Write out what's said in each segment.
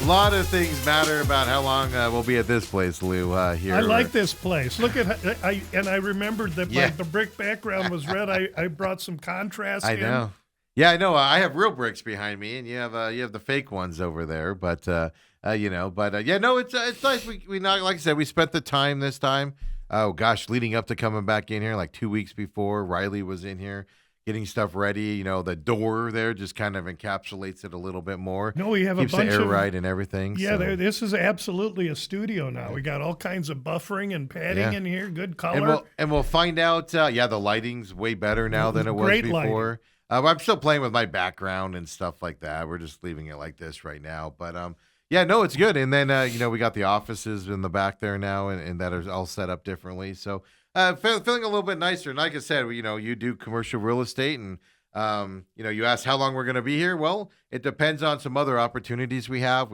A lot of things matter about how long we'll be at this place, Lou. Here, I like this place. Look at I remembered that the brick background was red. I brought some contrast. I know. Yeah, I know. I have real bricks behind me, and you have the fake ones over there. But no, it's nice. We not, like I said, we spent the time this time. Oh gosh, leading up to coming back in here, like 2 weeks before, Riley was in here getting stuff ready. You know, the door there just kind of encapsulates it a little bit more. No, we have keeps a bunch the air of right and everything. Yeah, so. this is absolutely a studio now. We got all kinds of buffering and padding in here. Good color. And we'll find out. The lighting's way better now than it was before. I'm still playing with my background and stuff like that. We're just leaving it like this right now. But no, it's good. And then we got the offices in the back there now, and that are all set up differently. So. Feeling a little bit nicer. And like I said, you do commercial real estate, and you asked how long we're going to be here. Well, it depends on some other opportunities we have.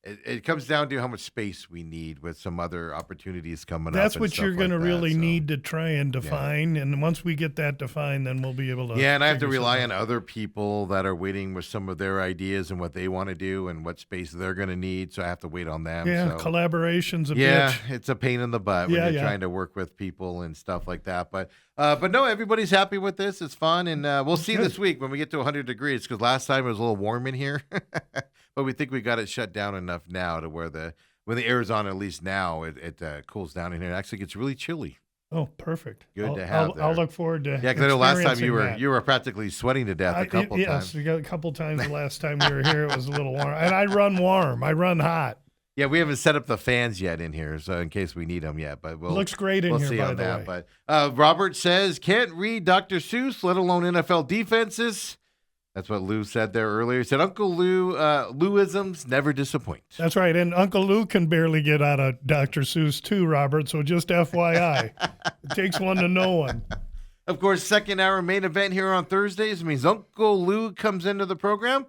It comes down to how much space we need with some other opportunities coming up. That's what you're going to really need to try and define. Yeah. And once we get that defined, then we'll be able to. Yeah, and I have to rely on other people that are waiting with some of their ideas and what they want to do and what space they're going to need. So I have to wait on them. Yeah, collaboration's a bitch. Yeah, it's a pain in the butt when you're trying to work with people and stuff like that. But no, everybody's happy with this. It's fun, and we'll see this week when we get to 100 degrees, because last time it was a little warm in here. But we think we got it shut down enough now to where when the air is on, at least now, it cools down in here. It actually gets really chilly. Oh, perfect. Good to have. I'll look forward to. Yeah, because I know last time you were practically sweating to death a couple times. Yes, we got a couple times the last time we were here. It was a little warm, and I run warm. I run hot. Yeah, we haven't set up the fans yet in here, so in case we need them yet. But it looks great in here, see by on the that. way. But Robert says can't read Dr. Seuss, let alone NFL defenses. That's what Lou said there earlier. He said Uncle Lou, Louisms never disappoint. That's right. And Uncle Lou can barely get out of Dr. Seuss too, Robert. So just FYI, it takes one to know one. Of course, second hour main event here on Thursdays means Uncle Lou comes into the program.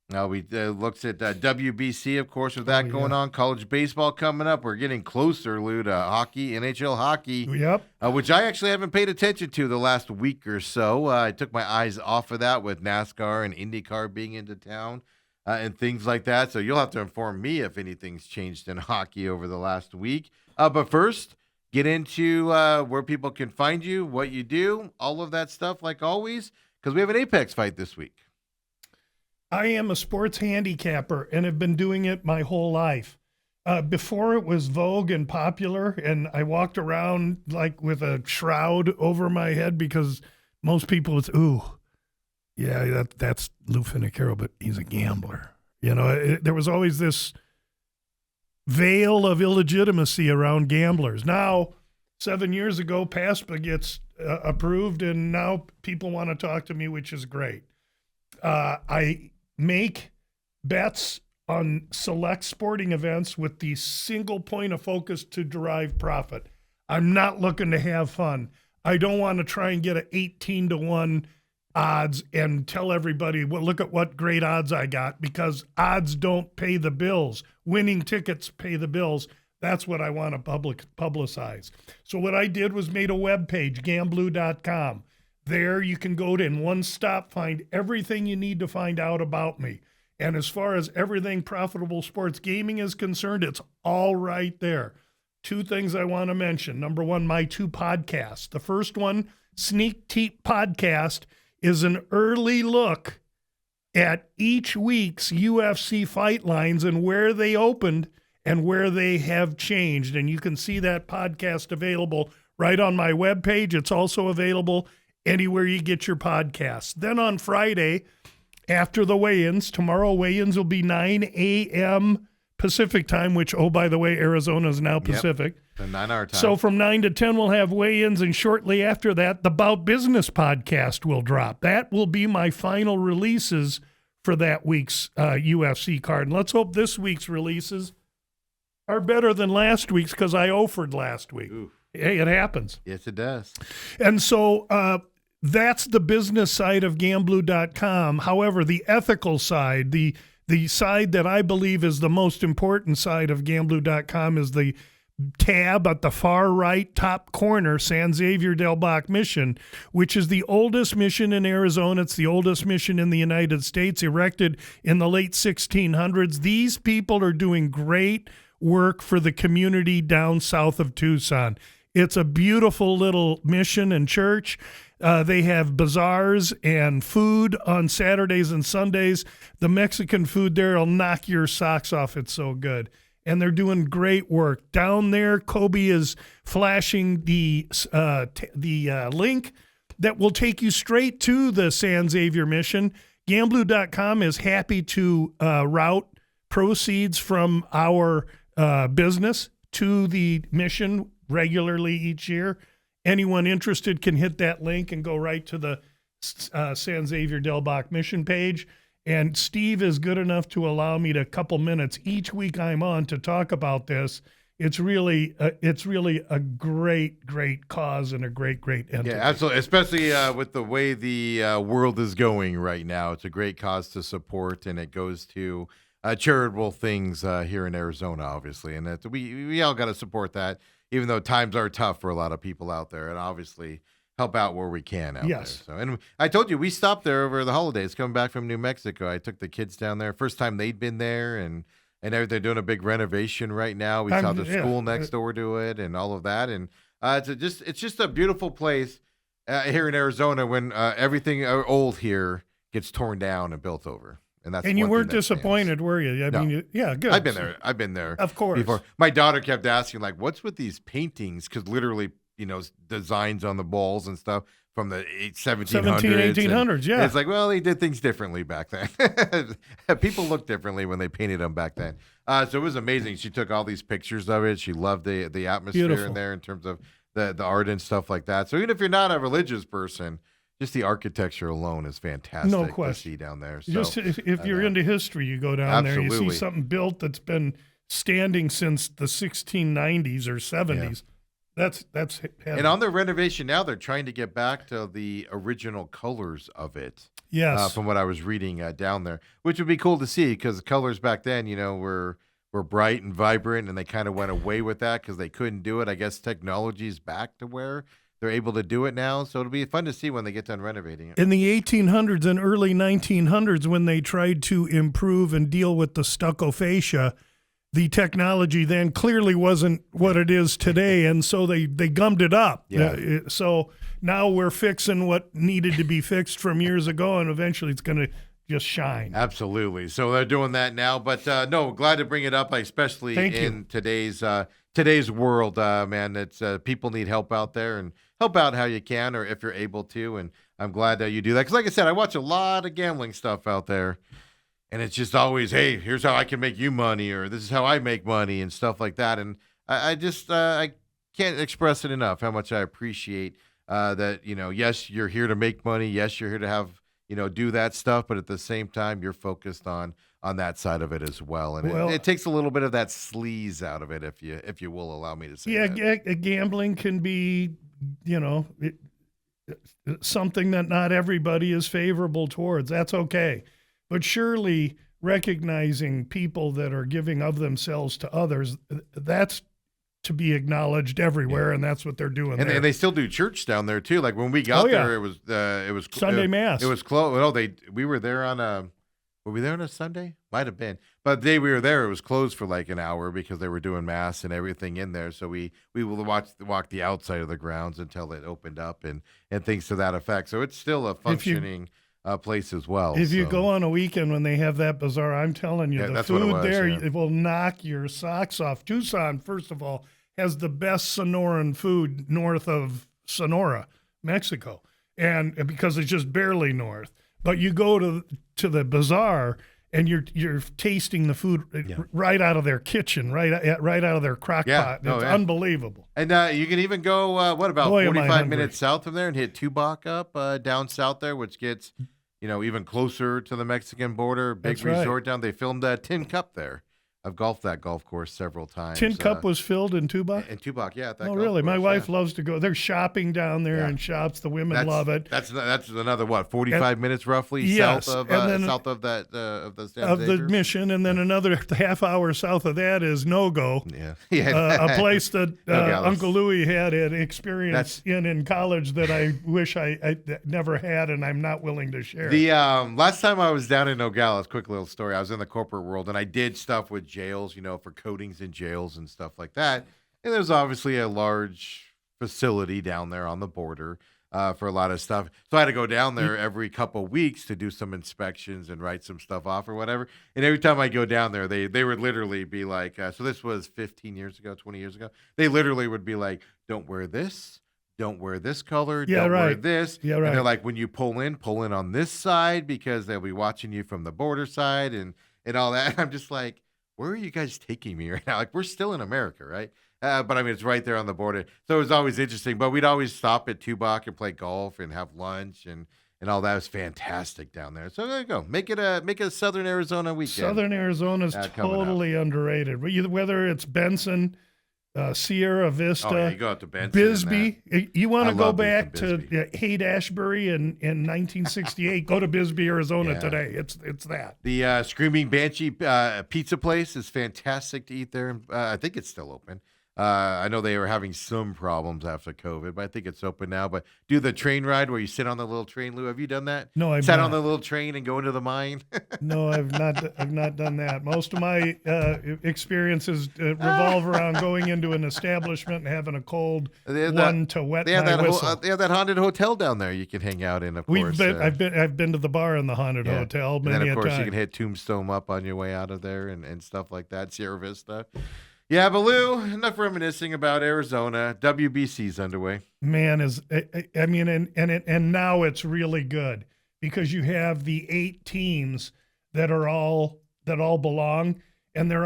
Now we looks at WBC, of course, with that going on. College baseball coming up. We're getting closer, Lou, to hockey, NHL hockey. Yep. Which I actually haven't paid attention to the last week or so. I took my eyes off of that with NASCAR and IndyCar being into town and things like that. So you'll have to inform me if anything's changed in hockey over the last week. But first, get into where people can find you, what you do, all of that stuff, like always, because we have an Apex fight this week. I am a sports handicapper and have been doing it my whole life. Before it was vogue and popular, and I walked around like with a shroud over my head because most people would say, ooh, yeah, that's Lou Finicaro, but he's a gambler. There was always this veil of illegitimacy around gamblers. Now, 7 years ago, PASPA gets approved, and now people want to talk to me, which is great. I make bets on select sporting events with the single point of focus to derive profit. I'm not looking to have fun. I don't want to try and get an 18-1 odds and tell everybody, well, look at what great odds I got, because odds don't pay the bills. Winning tickets pay the bills. That's what I want to publicize. So what I did was made a web page, gamblu.com. There you can go to, in one stop, find everything you need to find out about me. And as far as everything profitable sports gaming is concerned, it's all right there. Two things I want to mention. Number one, my two podcasts. The first one, Sneak Teep Podcast, is an early look at each week's UFC fight lines and where they opened and where they have changed. And you can see that podcast available right on my webpage. It's also available anywhere you get your podcasts. Then on Friday, after the weigh-ins, tomorrow weigh-ins will be 9 a.m. Pacific time, which, oh, by the way, Arizona is now Pacific. The 9-hour time. So from 9 to 10, we'll have weigh-ins, and shortly after that, the Bout Business podcast will drop. That will be my final releases for that week's UFC card. And let's hope this week's releases are better than last week's, because I offered last week. Oof. Hey, it happens. Yes, it does. And so that's the business side of gamblu.com. However, the ethical side, the side that I believe is the most important side of gamblu.com is the tab at the far right top corner, San Xavier Del Bach Mission, which is the oldest mission in Arizona. It's the oldest mission in the United States, erected in the late 1600s. These people are doing great work for the community down south of Tucson. It's a beautiful little mission and church. They have bazaars and food on Saturdays and Sundays. The Mexican food there will knock your socks off. It's so good. And they're doing great work. Down there, Kobe is flashing the link that will take you straight to the San Xavier mission. Gamblu.com is happy to route proceeds from our business to the mission regularly each year. Anyone interested can hit that link and go right to the San Xavier Del Bach mission page. And Steve is good enough to allow me to a couple minutes each week I'm on to talk about this. It's really a great cause and a great entity. Yeah, absolutely. Especially with the way the world is going right now, it's a great cause to support, and it goes to charitable things here in Arizona, obviously, and that we all got to support that, even though times are tough for a lot of people out there, and obviously help out where we can out there. So, and I told you, we stopped there over the holidays coming back from New Mexico. I took the kids down there. First time they'd been there, and they're doing a big renovation right now. We saw the school next door to it and all of that. And it's just a beautiful place here in Arizona when everything old here gets torn down and built over. And you weren't disappointed, were you? I mean, yeah, good. I've been there. Of course. Before. My daughter kept asking, like, what's with these paintings? Because literally, designs on the walls and stuff from the 1700s. 1800s, yeah. It's like, well, they did things differently back then. People looked differently when they painted them back then. So it was amazing. She took all these pictures of it. She loved the atmosphere in there in terms of the art and stuff like that. So even if you're not a religious person, just the architecture alone is fantastic to see down there. So, just if you're into history, you go down there, you see something built that's been standing since the 1690s or 70s. Yeah. That's heavy. And on the renovation now, they're trying to get back to the original colors of it. Yes. From what I was reading down there, which would be cool to see because the colors back then, were bright and vibrant, and they kind of went away with that because they couldn't do it. I guess technology's back to where they're able to do it now, so it'll be fun to see when they get done renovating it. In the 1800s and early 1900s, when they tried to improve and deal with the stucco fascia, the technology then clearly wasn't what it is today, and so they gummed it up. Yeah. So now we're fixing what needed to be fixed from years ago, and eventually it's going to just shine. Absolutely. So they're doing that now, but no, glad to bring it up, especially in today's world, man. It's people need help out there, and help out how you can, or if you're able to. And I'm glad that you do that because, like I said, I watch a lot of gambling stuff out there. And it's just always, hey, here's how I can make you money, or this is how I make money, and stuff like that. And I just I can't express it enough how much I appreciate that. Yes, you're here to make money. Yes, you're here to have do that stuff, but at the same time, you're focused on that side of it as well. And it takes a little bit of that sleaze out of it, if you will allow me to say. Yeah, gambling can be something that not everybody is favorable towards. That's okay. But surely recognizing people that are giving of themselves to others, that's to be acknowledged everywhere, and that's what they're doing. And they still do church down there too. Like when we got there, it was Sunday Mass. It was closed. Well, we were there on were we there on a Sunday? Might have been. But the day we were there, it was closed for like an hour because they were doing Mass and everything in there. So we will walk the outside of the grounds until it opened up and things to that effect. So it's still a functioning place as well. If you go on a weekend when they have that bazaar, I'm telling you, the food it will knock your socks off. Tucson, first of all, has the best Sonoran food north of Sonora, Mexico, and because it's just barely north. But you go to the bazaar and you're tasting the food right out of their kitchen, right out of their crock pot. It's unbelievable. And you can even go, 45 minutes south of there and hit Tubac up down south there, which gets even closer to the Mexican border. Big resort down. They filmed Tin Cup there I've golfed that golf course several times. Tin Cup was filled in Tubac? In Tubac, yeah. At that Oh, golf really? course, My wife loves to go. There's shopping down there and shops. The women love it. That's another, 45 minutes roughly south of that of the Mission, and then another half hour south of that is No-Go. Yeah. A place that Uncle Louie had an experience in college that I wish I never had, and I'm not willing to share. The last time I was down in Nogales, quick little story, I was in the corporate world, and I did stuff with jails, for coatings in jails and stuff like that. And there's obviously a large facility down there on the border for a lot of stuff. So I had to go down there every couple of weeks to do some inspections and write some stuff off or whatever. And every time I go down there, they would literally be like, so this was 15 years ago, 20 years ago. They literally would be like, don't wear this. Don't wear this color. Don't wear this. Yeah, right. And they're like, when you pull in on this side because they'll be watching you from the border side and all that. And I'm just like, where are you guys taking me right now? Like, we're still in America, right? But I mean, it's right there on the border. So it was always interesting. But we'd always stop at Tubac and play golf and have lunch and all that. It was fantastic down there. So there you go. Make it a Southern Arizona weekend. Southern Arizona is totally underrated. Whether it's Benson, Sierra Vista, oh, yeah, you go out to Benson, Bisbee. You want to go back to Haight-Ashbury in 1968? Go to Bisbee, Arizona today. It's that. The Screaming Banshee pizza place is fantastic to eat there. I think it's still open. I know they were having some problems after COVID, but I think it's open now. But do the train ride where you sit on the little train, Lou. Have you done that? No, I've sat not. on the little train and go into the mine. No, I've not done that. Most of my experiences revolve around going into an establishment and having a cold one to wet my whistle. They have that haunted hotel down there you can hang out in. Of course, I've been to the bar in the haunted hotel many a time. And then of course you can hit Tombstone up on your way out of there and stuff like that. Sierra Vista. Yeah, but Lou, enough reminiscing about Arizona. WBC's underway. Man, and now it's really good because you have the 8 teams that all belong, and there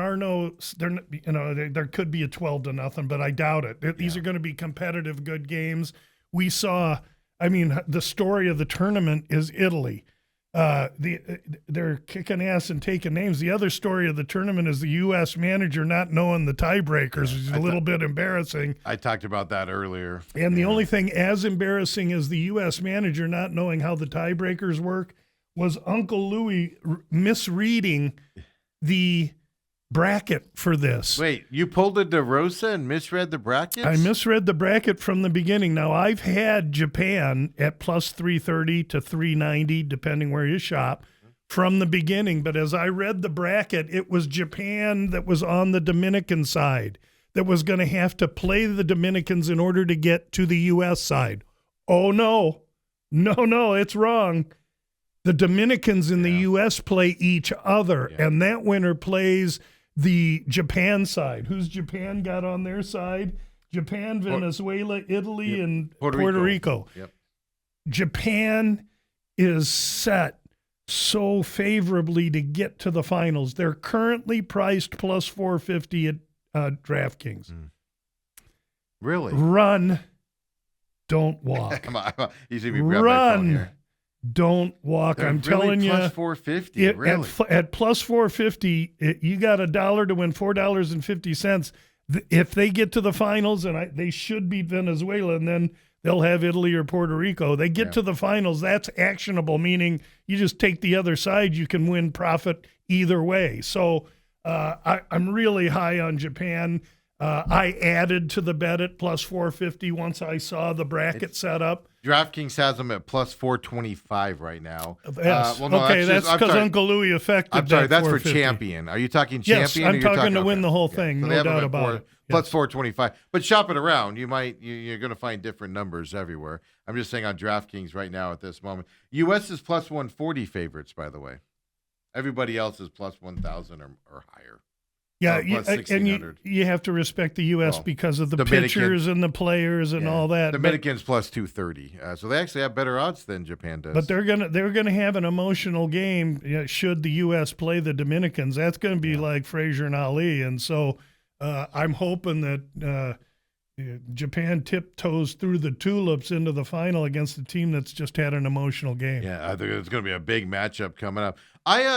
could be a 12-0, but I doubt it. These are going to be competitive, good games. We saw, the story of the tournament is Italy. They're kicking ass and taking names. The other story of the tournament is the U.S. manager not knowing the tiebreakers, which is a little bit embarrassing. I talked about that earlier. And the only thing as embarrassing as the U.S. manager not knowing how the tiebreakers work was Uncle Louie misreading the bracket for this. Wait, you pulled a DeRosa and misread the brackets? I misread the bracket from the beginning. Now, I've had Japan at plus 330 to 390, depending where you shop, from the beginning. But as I read the bracket, it was Japan that was on the Dominican side that was going to have to play the Dominicans in order to get to the U.S. side. Oh, no, it's wrong. The Dominicans in the U.S. play each other, and that winner plays the Japan side. Who's Japan got on their side? Japan, Venezuela, Italy, and Puerto Rico. Yep. Japan is set so favorably to get to the finals. They're currently priced plus 450 at DraftKings. Really? Run, don't walk. Come on. You see me grab my phone here. Don't walk. They're I'm telling you. Plus 450. Really? At plus 450, you got $1 to win $4.50. If they get to the finals, and they should beat Venezuela, and then they'll have Italy or Puerto Rico. They get to the finals, that's actionable, meaning you just take the other side, you can win profit either way. So I'm really high on Japan. I added to the bet at plus 450 once I saw the bracket set up. DraftKings has them at plus 425 right now. That's because Uncle Louie affected. I'm sorry, that's for champion. Are you talking champion? Yes, I'm talking to win the whole thing. No doubt about it. Plus 425. But shop it around. You're going to find different numbers everywhere. I'm just saying on DraftKings right now at this moment. U.S. is plus 140 favorites, by the way. Everybody else is plus 1,000 or higher. Yeah, and you have to respect the U.S. because of the pitchers and the players and all that. Dominicans plus 230, so they actually have better odds than Japan does. But they're gonna have an emotional game should the U.S. play the Dominicans. That's going to be like Frazier and Ali, and so I'm hoping that Japan tiptoes through the tulips into the final against a team that's just had an emotional game. Yeah, I think it's going to be a big matchup coming up.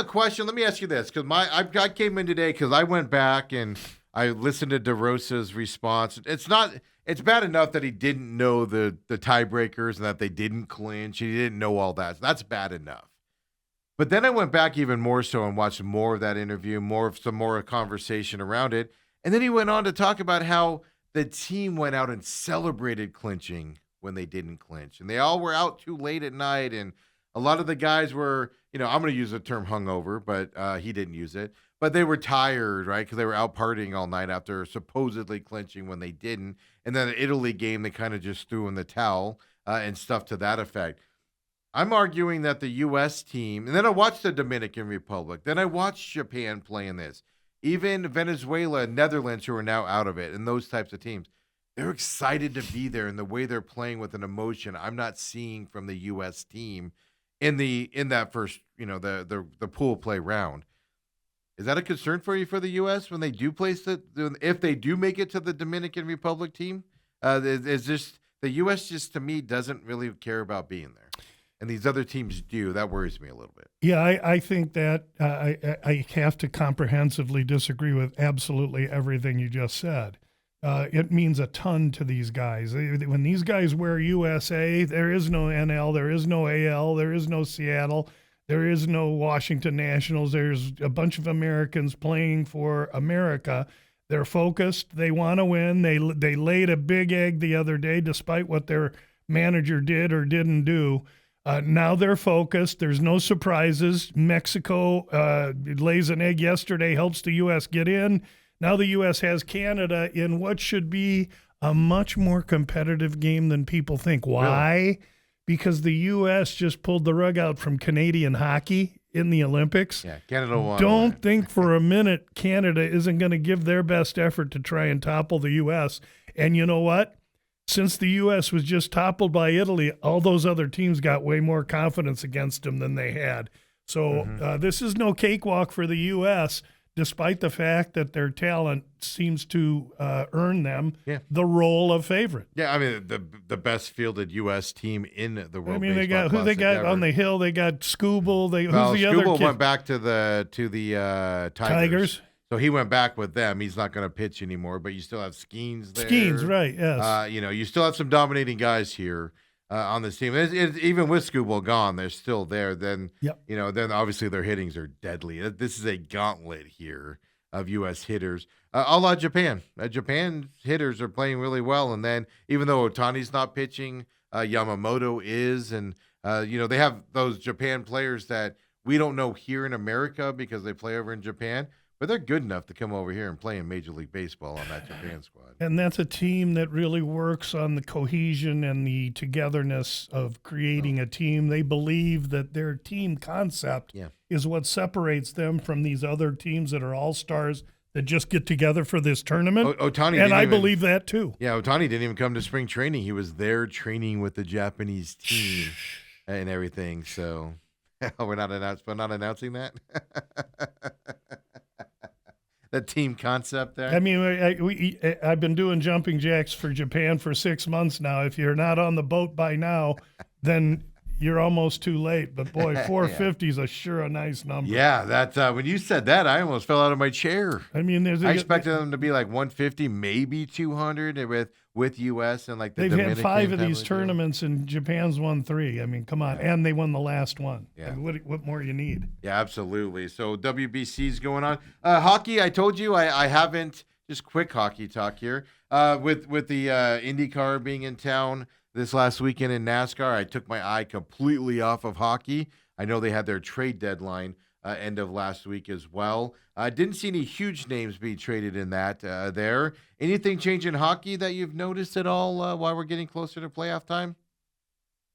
Question. Let me ask you this, because I came in today because I went back and I listened to DeRosa's response. It's bad enough that he didn't know the tiebreakers and that they didn't clinch. He didn't know all that. So that's bad enough. But then I went back even more so and watched more of that interview, some more conversation around it. And then he went on to talk about how the team went out and celebrated clinching when they didn't clinch. And they all were out too late at night. And a lot of the guys were, I'm going to use the term hungover, but he didn't use it. But they were tired, right? Because they were out partying all night after supposedly clinching when they didn't. And then the Italy game, they kind of just threw in the towel and stuff to that effect. I'm arguing that the U.S. team, and then I watched the Dominican Republic, then I watched Japan play in this. Even Venezuela, Netherlands, who are now out of it, and those types of teams, they're excited to be there, and the way they're playing with an emotion I'm not seeing from the U.S. team in that first, the pool play round. Is that a concern for you for the U.S. when they do if they do make it to the Dominican Republic team? Is just the U.S. just to me doesn't really care about being there, and these other teams do. That worries me a little bit. Yeah, I think that I have to comprehensively disagree with absolutely everything you just said. It means a ton to these guys. When these guys wear USA, there is no NL, there is no AL, there is no Seattle, there is no Washington Nationals. There's a bunch of Americans playing for America. They're focused. They want to win. They laid a big egg the other day, despite what their manager did or didn't do. Now they're focused. There's no surprises. Mexico lays an egg yesterday, helps the U.S. get in. Now the U.S. has Canada in what should be a much more competitive game than people think. Why? Really? Because the U.S. just pulled the rug out from Canadian hockey in the Olympics. Yeah, Canada won. Don't think for a minute Canada isn't going to give their best effort to try and topple the U.S. And you know what? Since the U.S. was just toppled by Italy, all those other teams got way more confidence against them than they had. So this is no cakewalk for the U.S., despite the fact that their talent seems to earn them the role of favorite. Yeah, I mean, the best fielded U.S. team in the World Baseball they got who they got ever. On the hill. They got Skubal. Who's the other kid? Skubal went back to the Tigers. So he went back with them. He's not going to pitch anymore, but you still have Skeens there. Skeens, right, yes. You still have some dominating guys here on this team. Even with Skubal gone, they're still there. Then, then obviously their hittings are deadly. This is a gauntlet here of U.S. hitters. A la Japan. Japan's hitters are playing really well. And then even though Otani's not pitching, Yamamoto is. And, they have those Japan players that we don't know here in America because they play over in Japan. But they're good enough to come over here and play in Major League Baseball on that Japan squad. And that's a team that really works on the cohesion and the togetherness of creating a team. They believe that their team concept is what separates them from these other teams that are all-stars that just get together for this tournament. I believe that too. Yeah, Otani didn't even come to spring training. He was there training with the Japanese team and everything. So we're not announcing that. The team concept there. I mean, I've been doing jumping jacks for Japan for 6 months now. If you're not on the boat by now, then you're almost too late. But boy, 450 is sure a nice number. Yeah, that when you said that, I almost fell out of my chair. I mean, I expected them to be like 150, maybe 200 with U.S. and like the they've Dominican had 5 of these tournaments and Japan's won 3. I mean, come on, and they won the last one. Yeah. I mean, what more you need? Yeah, absolutely. So WBC's going on. Hockey, I told you I haven't. Just quick hockey talk here. With the IndyCar being in town this last weekend in NASCAR, I took my eye completely off of hockey. I know they had their trade deadline end of last week as well. Didn't see any huge names being traded in that there. Anything change in hockey that you've noticed at all while we're getting closer to playoff time?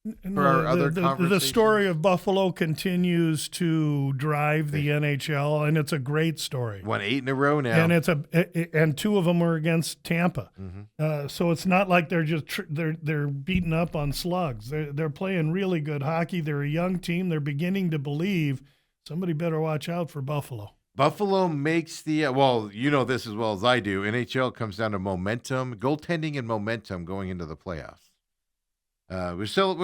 The story of Buffalo continues to drive the NHL, and it's a great story. Won 8 in a row now, and and 2 of them were against Tampa. So it's not like they're just they're beating up on slugs. They're playing really good hockey. They're a young team. They're beginning to believe. Somebody better watch out for Buffalo. Buffalo makes the well, you know this as well as I do. NHL comes down to momentum, goaltending, and momentum going into the playoffs. We're still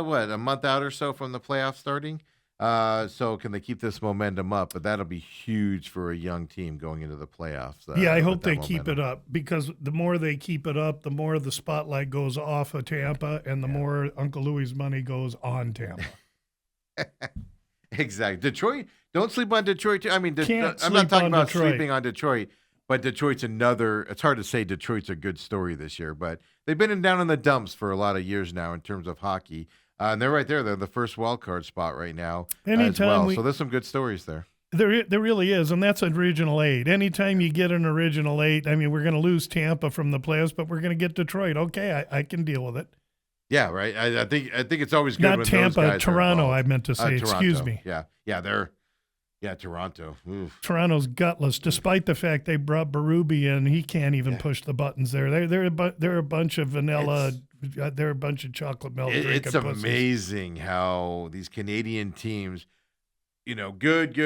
what, a month out or so from the playoffs starting. So can they keep this momentum up? But that'll be huge for a young team going into the playoffs. Yeah, I hope they keep it up, because the more they keep it up, the more the spotlight goes off of Tampa, and the more Uncle Louie's money goes on Tampa. Exactly. Detroit, don't sleep on Detroit too. I mean, Can't I'm not talking about Detroit. sleeping on Detroit, but Detroit's it's hard to say Detroit's a good story this year, but they've been down in the dumps for a lot of years now in terms of hockey. And they're right there. They're the first wild card spot right now as well. So there's some good stories there. There really is, and that's an Original 8. Anytime you get an Original 8, I mean, we're going to lose Tampa from the playoffs, but we're going to get Detroit. Okay, I can deal with it. Yeah, right. I think it's always good Not when Tampa, those guys Toronto, are I meant to say. Toronto. Excuse me. Yeah, Toronto. Oof. Toronto's gutless, despite the fact they brought Berube in. He can't even push the buttons there. They're a bunch of vanilla. They're a bunch of chocolate milk. It's amazing how these Canadian teams, good.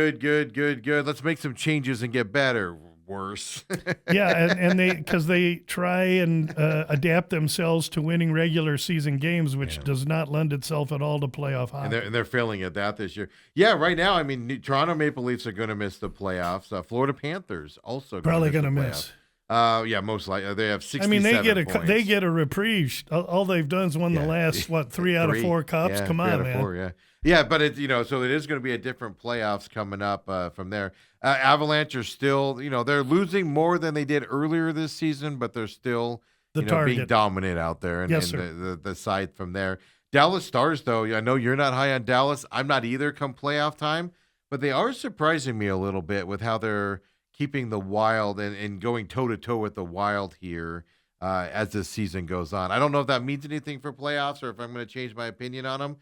Let's make some changes and get better. Worse. Yeah, and they try and adapt themselves to winning regular season games, which does not lend itself at all to playoff hockey. And they're failing at that this year. Yeah, right now, I mean, Toronto Maple Leafs are going to miss the playoffs. Florida Panthers also probably going to miss. Yeah, most likely. They have 67 I mean, points. they get a reprieve. All they've done is won the last 3 out of 4 cups. Come on, man. 4, yeah, but it's so it is going to be a different playoffs coming up from there. Avalanche are still, they're losing more than they did earlier this season, but they're still being dominant out there, and, the side from there. Dallas Stars, though, I know you're not high on Dallas. I'm not either come playoff time, but they are surprising me a little bit with how they're keeping the Wild and going toe-to-toe with the Wild here as this season goes on. I don't know if that means anything for playoffs or if I'm going to change my opinion on them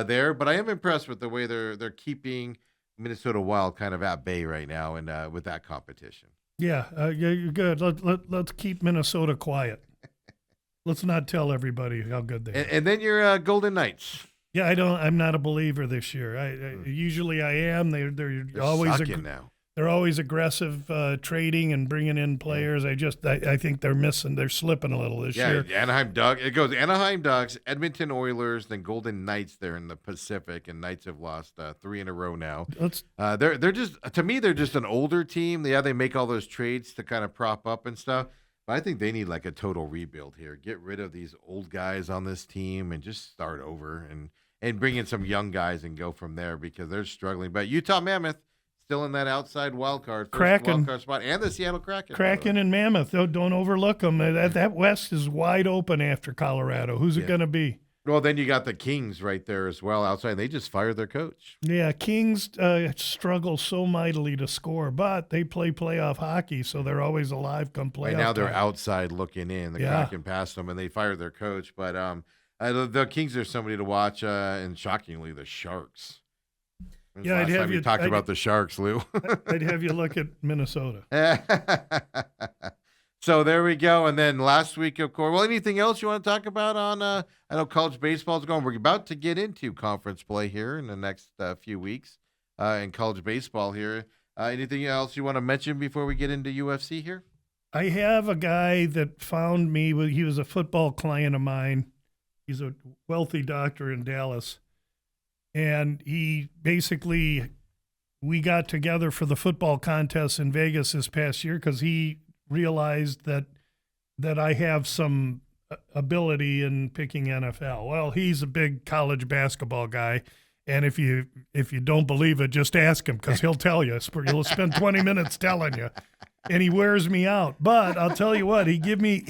there, but I am impressed with the way they're keeping Minnesota Wild kind of at bay right now and with that competition. Yeah, you're good. Let's keep Minnesota quiet. Let's not tell everybody how good they are. And then your Golden Knights. Yeah, I'm not a believer this year. Usually I am. They're always now. They're always aggressive trading and bringing in players. I think they're slipping a little this year. Yeah, it goes Anaheim Ducks, Edmonton Oilers, then Golden Knights there in the Pacific, and Knights have lost 3 in a row now. They're just, to me, they're just an older team. Yeah, they make all those trades to kind of prop up and stuff, but I think they need like a total rebuild here. Get rid of these old guys on this team and just start over and bring in some young guys and go from there because they're struggling. But Utah Mammoth, still in that outside wild card spot, and the Seattle Kraken. Kraken and Mammoth, don't overlook them. That West is wide open after Colorado. Who's it going to be? Well, then you got the Kings right there as well outside. They just fired their coach. Yeah, Kings struggle so mightily to score, but they play playoff hockey, so they're always alive come playoff Right now they're time. Outside looking in. The Kraken passed them, and they fired their coach. But the Kings are somebody to watch, and shockingly, the Sharks. Yeah, I'd have you talked about the Sharks, Lou. I'd have you look at Minnesota. So there we go. And then last week, of course. Well, anything else you want to talk about on? I know college baseball is going. We're about to get into conference play here in the next few weeks in college baseball here. Anything else you want to mention before we get into UFC here? I have a guy that found me. He was a football client of mine. He's a wealthy doctor in Dallas. And we got together for the football contest in Vegas this past year because he realized that I have some ability in picking NFL. Well, he's a big college basketball guy, and if you don't believe it, just ask him because he'll tell you. He'll spend 20 minutes telling you, and he wears me out. But I'll tell you what, he give me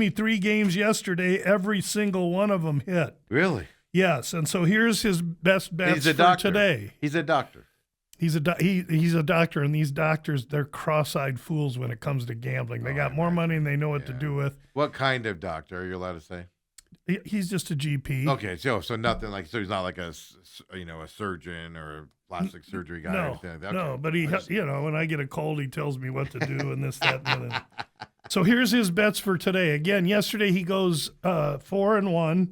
3 games yesterday. Every single one of them hit. Really? Yes, and so here's his best bets for today. He's a doctor. He's a doctor, and these doctors, they're cross-eyed fools when it comes to gambling. They got more money than they know what to do with. What kind of doctor are you allowed to say? He's just a GP. Okay, so nothing like he's not like a surgeon or a plastic surgery guy. No, or anything like that. No, but he when I get a cold, he tells me what to do and this, that, and the other. So here's his bets for today. Again, yesterday he goes 4-1.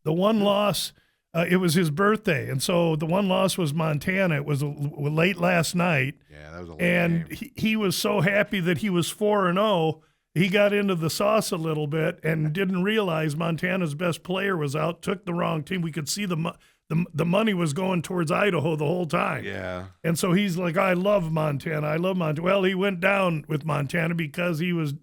The one loss It was his birthday, and so the one loss was Montana. It was late last night. Yeah, that was a late and game. he was so happy that he was 4-0. He got into the sauce a little bit and didn't realize Montana's best player was out. Took the wrong team. We could see the money was going towards Idaho the whole time. Yeah. And so he's like, I love Montana. I love Montana. Well, he went down with Montana because he was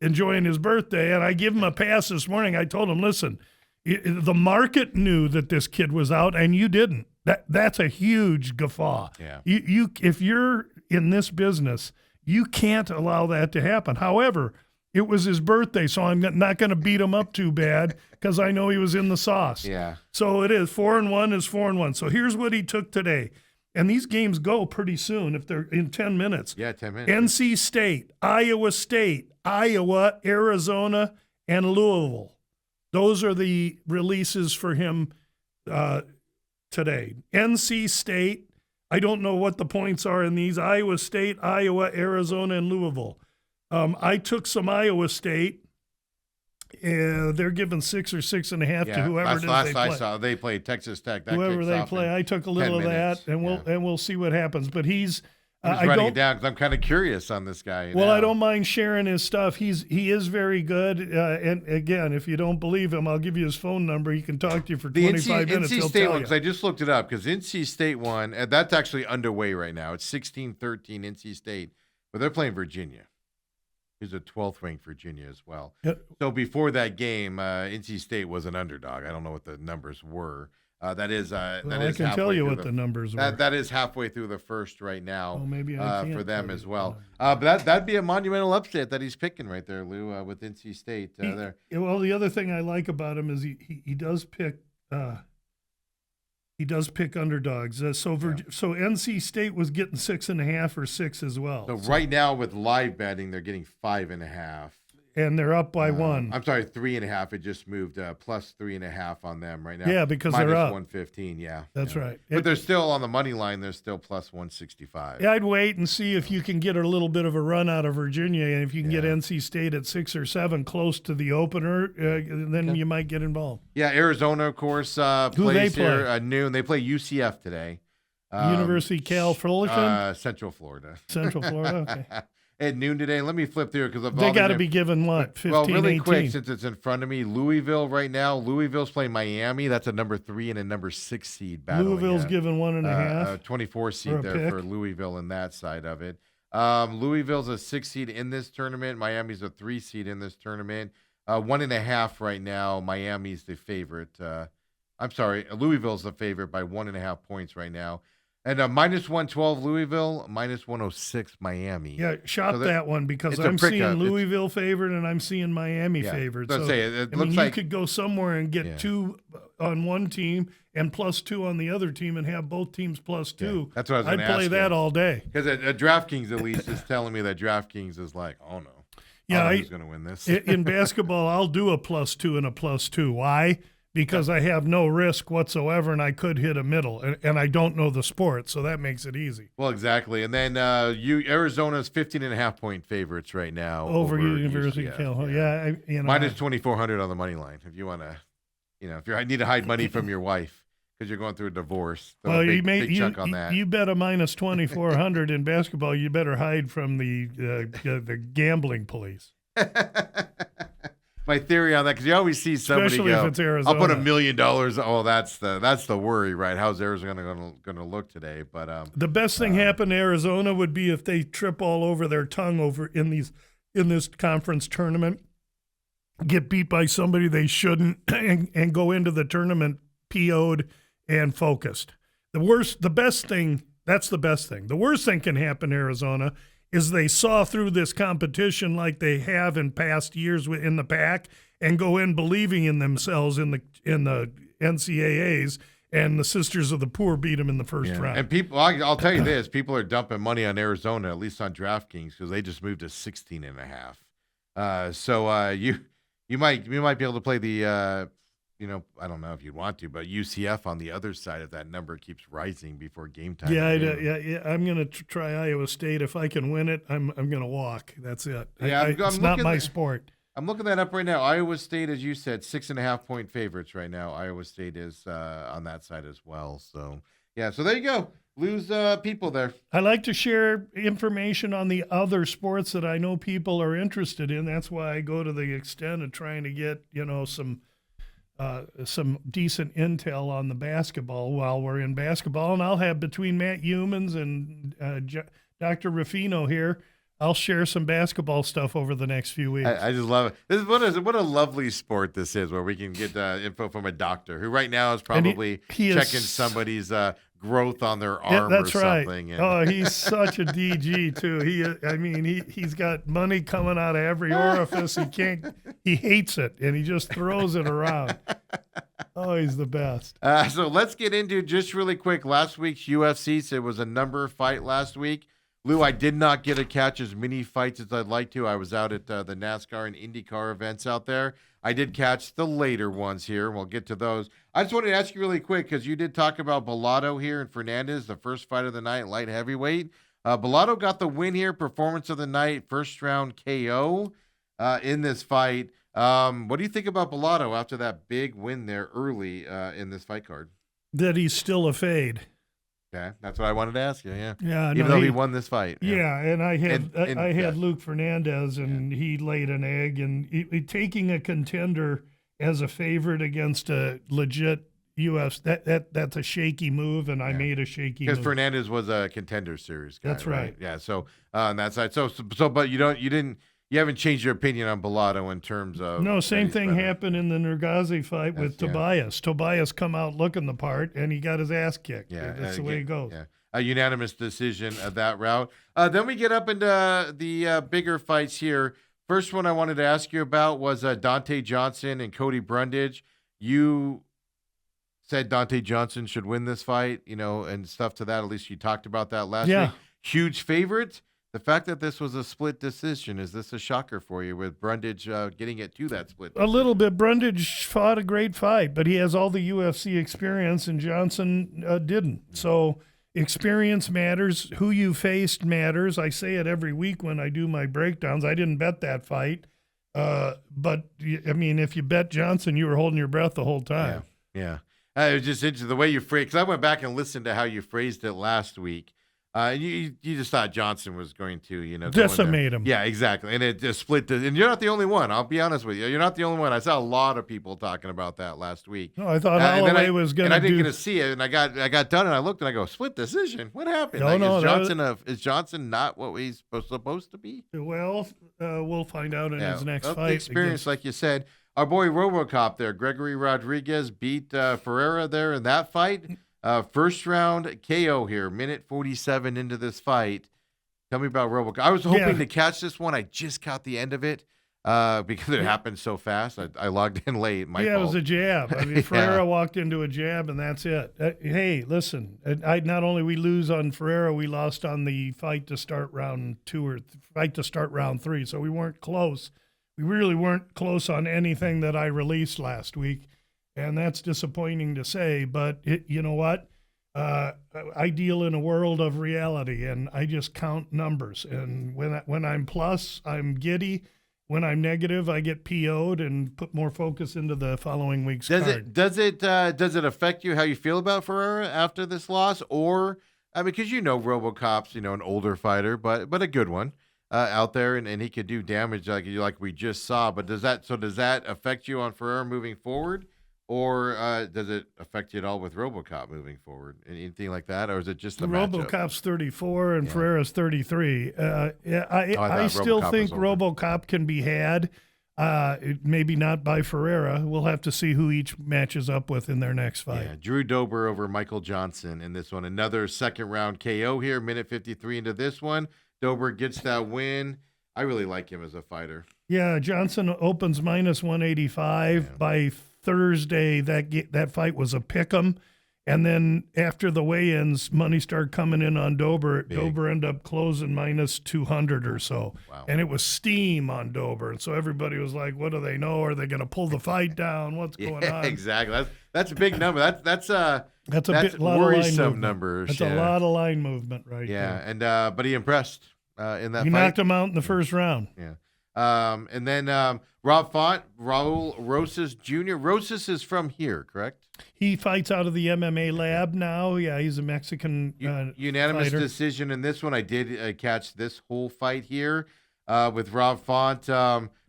enjoying his birthday. And I give him a pass this morning. I told him, listen, the market knew that this kid was out and you didn't. That's a huge guffaw. Yeah. You if you're in this business, you can't allow that to happen. However, it was his birthday, so I'm not going to beat him up too bad because I know he was in the sauce. Yeah. So it is 4-1 is 4-1. So here's what he took today. And these games go pretty soon if they're in 10 minutes. Yeah, 10 minutes. NC State, Iowa, Arizona, and Louisville. Those are the releases for him today. NC State, I don't know what the points are in these. Iowa State, Iowa, Arizona, and Louisville. I took some Iowa State. They're giving 6 or 6.5 to whoever it is last they play. I saw they played Texas Tech. That Whoever they play, I took a little of that, and we'll see what happens. But he's I'm just writing it down because I'm kind of curious on this guy. Well, I don't mind sharing his stuff. He is very good. And again, if you don't believe him, I'll give you his phone number. He can talk to you for 25 minutes. NC He'll State tell one, you. because I just looked it up, because NC State won, and that's actually underway right now. It's 16-13 NC State, but they're playing Virginia. Who's a 12th ranked Virginia as well. Yep. So before that game, NC State was an underdog. I don't know what the numbers were. That is I can tell you what the numbers were. That is halfway through the first right now. Oh, maybe I can't for them tell as you. well. But that'd be a monumental upset that he's picking right there, Lou, with NC State. There. Well, the other thing I like about him is he does pick underdogs. So NC State was getting 6.5 or 6 as well. So right now with live betting, they're getting 5.5. And they're up by 1. I'm sorry, 3.5. It just moved plus 3.5 on them right now. Yeah, because minus they're up. 115. Yeah, that's right. But they're still on the money line. They're still plus 165. Yeah, I'd wait and see if you can get a little bit of a run out of Virginia, and if you can get NC State at 6 or 7 close to the opener, then you might get involved. Yeah, Arizona, of course, plays here at noon. They play UCF today. University Cal Fullerton? Central Florida. Central Florida, okay. At noon today. Let me flip through because they got to be given what, 15, well, really 18? quick, since it's in front of me, Louisville right now. Louisville's playing Miami. That's a number 3 and a number 6 seed battle. Louisville's given 1.5. 24 seed there for Louisville in that side of it. Louisville's a 6 seed in this tournament. Miami's a 3 seed in this tournament. 1.5 right now. Miami's the favorite. I'm sorry, Louisville's the favorite by 1.5 points right now. And minus 112 Louisville, minus 106 Miami. Yeah, that one because I'm seeing Louisville favored and I'm seeing Miami favored. So it looks you like could go somewhere and get 2 on one team and plus 2 on the other team and have both teams plus 2. Yeah, that's what I was going to ask. I'd play that all day. Because at DraftKings, at least, is telling me that DraftKings is like, oh no. Yeah, who's going to win this? In basketball, I'll do a plus 2 and a plus 2. Why? Because I have no risk whatsoever, and I could hit a middle, and I don't know the sport, so that makes it easy. Well, exactly. And then Arizona's 15.5-point favorites right now over University of California. Yeah, minus 2,400 on the money line. If you want to, if you need to hide money from your wife because you're going through a divorce, well, big chunk on that. You bet a minus 2,400 in basketball. You better hide from the gambling police. My theory on that, because you always see somebody especially go, if it's Arizona. I'll put $1 million. Oh, that's the worry, right? How's Arizona going to look today? But the best thing happen to Arizona would be if they trip all over their tongue over in this conference tournament, get beat by somebody they shouldn't, and go into the tournament PO'd and focused. The best thing. The worst thing can happen to Arizona is they saw through this competition like they have in past years in the pack and go in believing in themselves in the NCAAs, and the Sisters of the Poor beat them in the first round. And people, I'll tell you this, people are dumping money on Arizona, at least on DraftKings, because they just moved to 16.5. So you might be able to play the I don't know if you'd want to, but UCF on the other side of that number keeps rising before game time. Yeah. I'm going to try Iowa State. If I can win it, I'm going to walk. That's it. Yeah, it's not my sport. I'm looking that up right now. Iowa State, as you said, 6.5-point favorites right now. Iowa State is on that side as well. So, yeah. So there you go. Lose people there. I like to share information on the other sports that I know people are interested in. That's why I go to the extent of trying to get, some decent intel on the basketball while we're in basketball. And I'll have, between Matt Humans and Dr. Ruffino here, I'll share some basketball stuff over the next few weeks. I just love it. This is what a lovely sport this is, where we can get info from a doctor who right now is probably checking somebody's growth on their arm or something. Right. Oh, he's such a DG too. He's got money coming out of every orifice. He hates it, and he just throws it around. Oh, he's the best. So let's get into just really quick last week's UFC. So it was a number fight last week. Lou, I did not get to catch as many fights as I'd like to. I was out at the NASCAR and IndyCar events out there. I did catch the later ones here, and we'll get to those. I just wanted to ask you really quick, because you did talk about Bellato here and Fernandez, the first fight of the night, light heavyweight. Bellato got the win here, performance of the night, first round KO in this fight. What do you think about Bellato after that big win there early in this fight card? That he's still a fade. Okay, that's what I wanted to ask you. Yeah. Even though he won this fight. Yeah, and I had Luke Fernandez, and he laid an egg, and taking a contender as a favorite against a legit UFC, that's a shaky move, and I made a shaky move. Because Fernandez was a Contender Series guy. That's right. Yeah. So on that side, but you haven't changed your opinion on Bellato in terms of. No, same thing happened in the Nurgazi fight with Tobias. Tobias come out looking the part, and he got his ass kicked. Yeah, that's the way it goes. Yeah. A unanimous decision of that route. Then we get up into the bigger fights here. First one I wanted to ask you about was Dante Johnson and Cody Brundage. You said Dante Johnson should win this fight, and stuff to that. At least you talked about that last week. Huge favorite. The fact that this was a split decision, is this a shocker for you, with Brundage getting it to that split decision? A little bit. Brundage fought a great fight, but he has all the UFC experience, and Johnson didn't. So experience matters. Who you faced matters. I say it every week when I do my breakdowns. I didn't bet that fight. But, if you bet Johnson, you were holding your breath the whole time. Yeah. It was just interesting the way you phrased, because I went back and listened to how you phrased it last week. You just thought Johnson was going to, decimate him. Yeah, exactly. And it just split. And you're not the only one. I'll be honest with you. You're not the only one. I saw a lot of people talking about that last week. No, I thought Holloway was going to. And I didn't get to see it. And I got done, and I looked, and I go, split decision. What happened? Is Johnson not what he's supposed to be? Well, we'll find out in his next fight. The experience, like you said. Our boy RoboCop there, Gregory Rodriguez, beat Ferreira there in that fight. First round KO here, minute 47 into this fight. Tell me about RoboCop. I was hoping to catch this one. I just caught the end of it because it happened so fast. I logged in late. My fault. It was a jab. Ferreira walked into a jab, and that's it. Hey, listen, not only we lose on Ferreira, we lost on the fight to start round 2 or fight to start round 3, so we weren't close. We really weren't close on anything that I released last week. And that's disappointing to say, but you know what? I deal in a world of reality, and I just count numbers. And when I'm plus, I'm giddy. When I'm negative, I get PO'd and put more focus into the following week's card. Does it affect you how you feel about Ferreira after this loss, or because RoboCop's an older fighter, but a good one out there, and he could do damage like we just saw. But does that affect you on Ferreira moving forward? Or does it affect you at all with RoboCop moving forward? Anything like that? Or is it just the matchup? RoboCop's 34 and Ferreira's 33. I still think RoboCop can be had. Maybe not by Ferreira. We'll have to see who each matches up with in their next fight. Yeah, Drew Dober over Michael Johnson in this one. Another second round KO here, minute 53 into this one. Dober gets that win. I really like him as a fighter. Yeah, Johnson opens minus 185 by Thursday. That fight was a pick'em, and then after the weigh-ins, money started coming in on Dober. Dober ended up closing minus 200 or so, and it was steam on Dober. And so everybody was like, "What do they know? Are they going to pull the fight down? What's going on?" Exactly. That's a big number. That's a worrisome numbers. That's a lot of line movement, right? Yeah, there. And but he impressed in that. He fight. knocked him out in the first round. Yeah. And then Rob Font, Raul Rosas Jr. Rosas is from here, correct? He fights out of the MMA lab now. Yeah, he's a Mexican unanimous fighter. decision in this one. I did catch this whole fight here with Rob Font.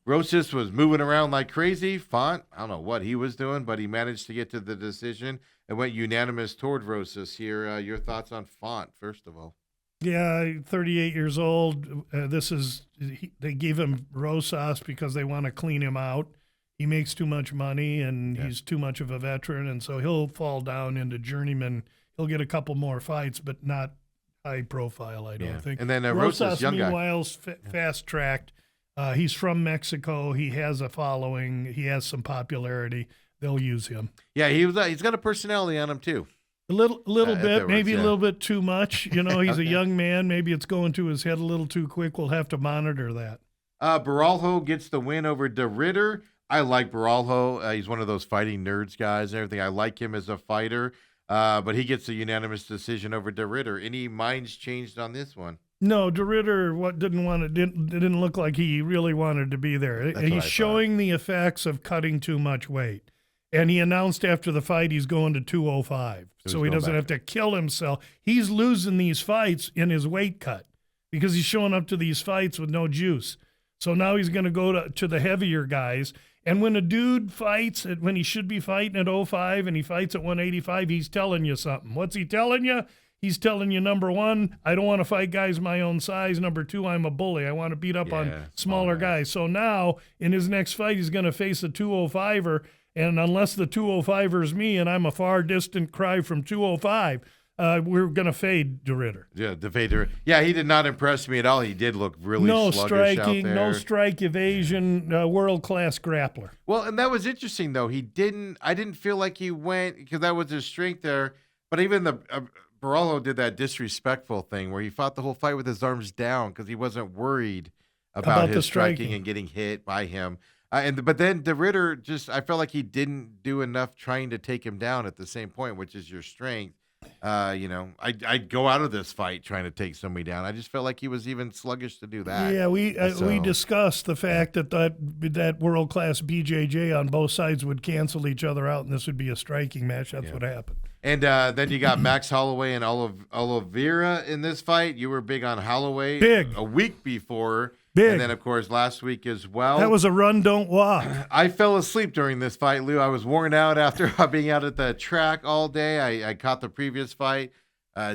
Rosas was moving around like crazy. Font, I don't know what he was doing, but he managed to get to the decision and went unanimous toward Rosas here. Your thoughts on Font, first of all? Yeah, 38 years old. They gave him Rosas because they want to clean him out. He makes too much money, and he's too much of a veteran, and so he'll fall down into journeyman. He'll get a couple more fights, but not high profile, I don't think. And then Rosas, young guy. Meanwhile, fast-tracked. He's from Mexico. He has a following. He has some popularity. They'll use him. Yeah, he's got a personality on him, too. A little bit, maybe a little bit too much. You know, he's a young man. Maybe it's going to his head a little too quick. We'll have to monitor that. Baralho gets the win over De Ritter. I like Baralho. He's one of those fighting nerds guys and everything. I like him as a fighter, but he gets a unanimous decision over De Ritter. Any minds changed on this one? No, De Ritter didn't look like he really wanted to be there. He's showing the effects of cutting too much weight. And he announced after the fight he's going to 205, so he doesn't have to kill himself. He's losing these fights in his weight cut because he's showing up to these fights with no juice. So now he's going to go to the heavier guys. And when a dude fights when he should be fighting at 05 and he fights at 185, he's telling you something. What's he telling you? He's telling you, number one, I don't want to fight guys my own size. Number two, I'm a bully. I want to beat up on smaller guys. So now in his next fight, he's going to face a 205er. And unless the 205er is me and I'm a far distant cry from 205, we're going to fade De Ritter. Yeah, the fader. Yeah, he did not impress me at all. He did look really sluggish out there. No strike evasion, world-class grappler. Well, and that was interesting, though. I didn't feel like he went, because that was his strength there. But even Baralho did that disrespectful thing where he fought the whole fight with his arms down because he wasn't worried about his striking and getting hit by him. But then De Ritter I felt like he didn't do enough trying to take him down at the same point, which is your strength. I'd go out of this fight trying to take somebody down. I just felt like he was even sluggish to do that. Yeah, we discussed the fact that world-class BJJ on both sides would cancel each other out, and this would be a striking match. That's what happened. And then you got Max Holloway and Oliveira in this fight. You were big on Holloway. Big. A week before. Big. And then, of course, last week as well. That was a run, don't walk. I fell asleep during this fight, Lou. I was worn out after being out at the track all day. I caught the previous fight,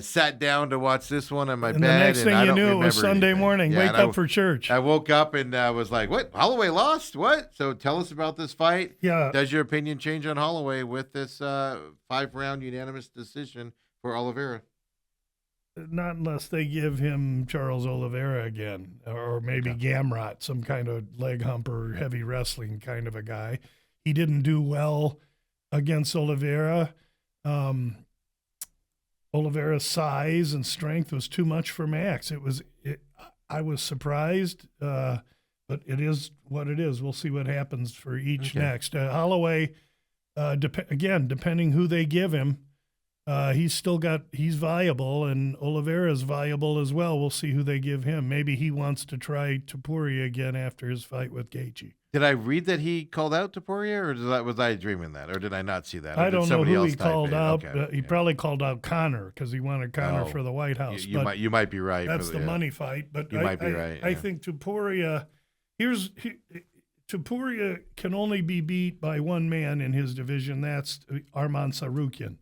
sat down to watch this one on my bed. And the next thing you knew, it was Sunday morning. Wake up for church. I woke up and was like, what? Holloway lost? What? So tell us about this fight. Yeah. Does your opinion change on Holloway with this 5-round unanimous decision for Oliveira? Not unless they give him Charles Oliveira again, or maybe Gamrot, some kind of leg humper, heavy wrestling kind of a guy. He didn't do well against Oliveira. Oliveira's size and strength was too much for Max. I was surprised, but it is what it is. We'll see what happens for each next. Holloway, depending who they give him, he's viable, and Oliveira's viable as well. We'll see who they give him. Maybe he wants to try Topuria again after his fight with Gaethje. Did I read that he called out Topuria, or was I dreaming that, or did I not see that? I don't know who he called out. He probably called out Conor because he wanted Conor for the White House. You might be right. That's the money fight. But you might be right. I think Topuria. Topuria can only be beat by one man in his division. That's Arman Tsarukyan.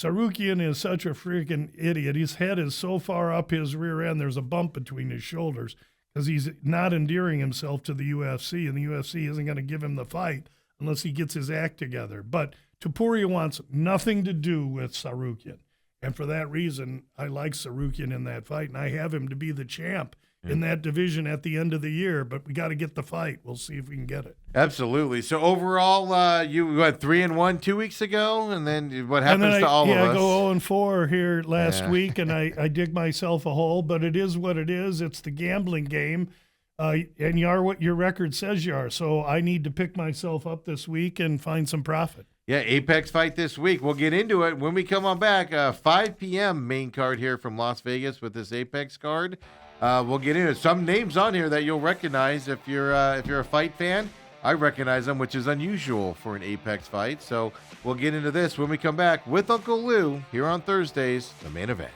Tsarukyan is such a freaking idiot. His head is so far up his rear end, there's a bump between his shoulders because he's not endearing himself to the UFC, and the UFC isn't going to give him the fight unless he gets his act together. But Topuria wants nothing to do with Tsarukyan. And for that reason, I like Tsarukyan in that fight, and I have him to be the champ in that division at the end of the year, but we got to get the fight. We'll see if we can get it. Absolutely. So overall, you went 3-1 2 weeks ago, and then what happens to all of us? Yeah, I go 0-4 here last week, and I dig myself a hole, but it is what it is. It's the gambling game, and you are what your record says you are. So I need to pick myself up this week and find some profit. Yeah, Apex fight this week. We'll get into it when we come on back. 5 p.m. main card here from Las Vegas with this Apex card. We'll get into some names on here that you'll recognize if you're a fight fan. I recognize them, which is unusual for an Apex fight. So we'll get into this when we come back with Uncle Lou here on Thursdays, the main event.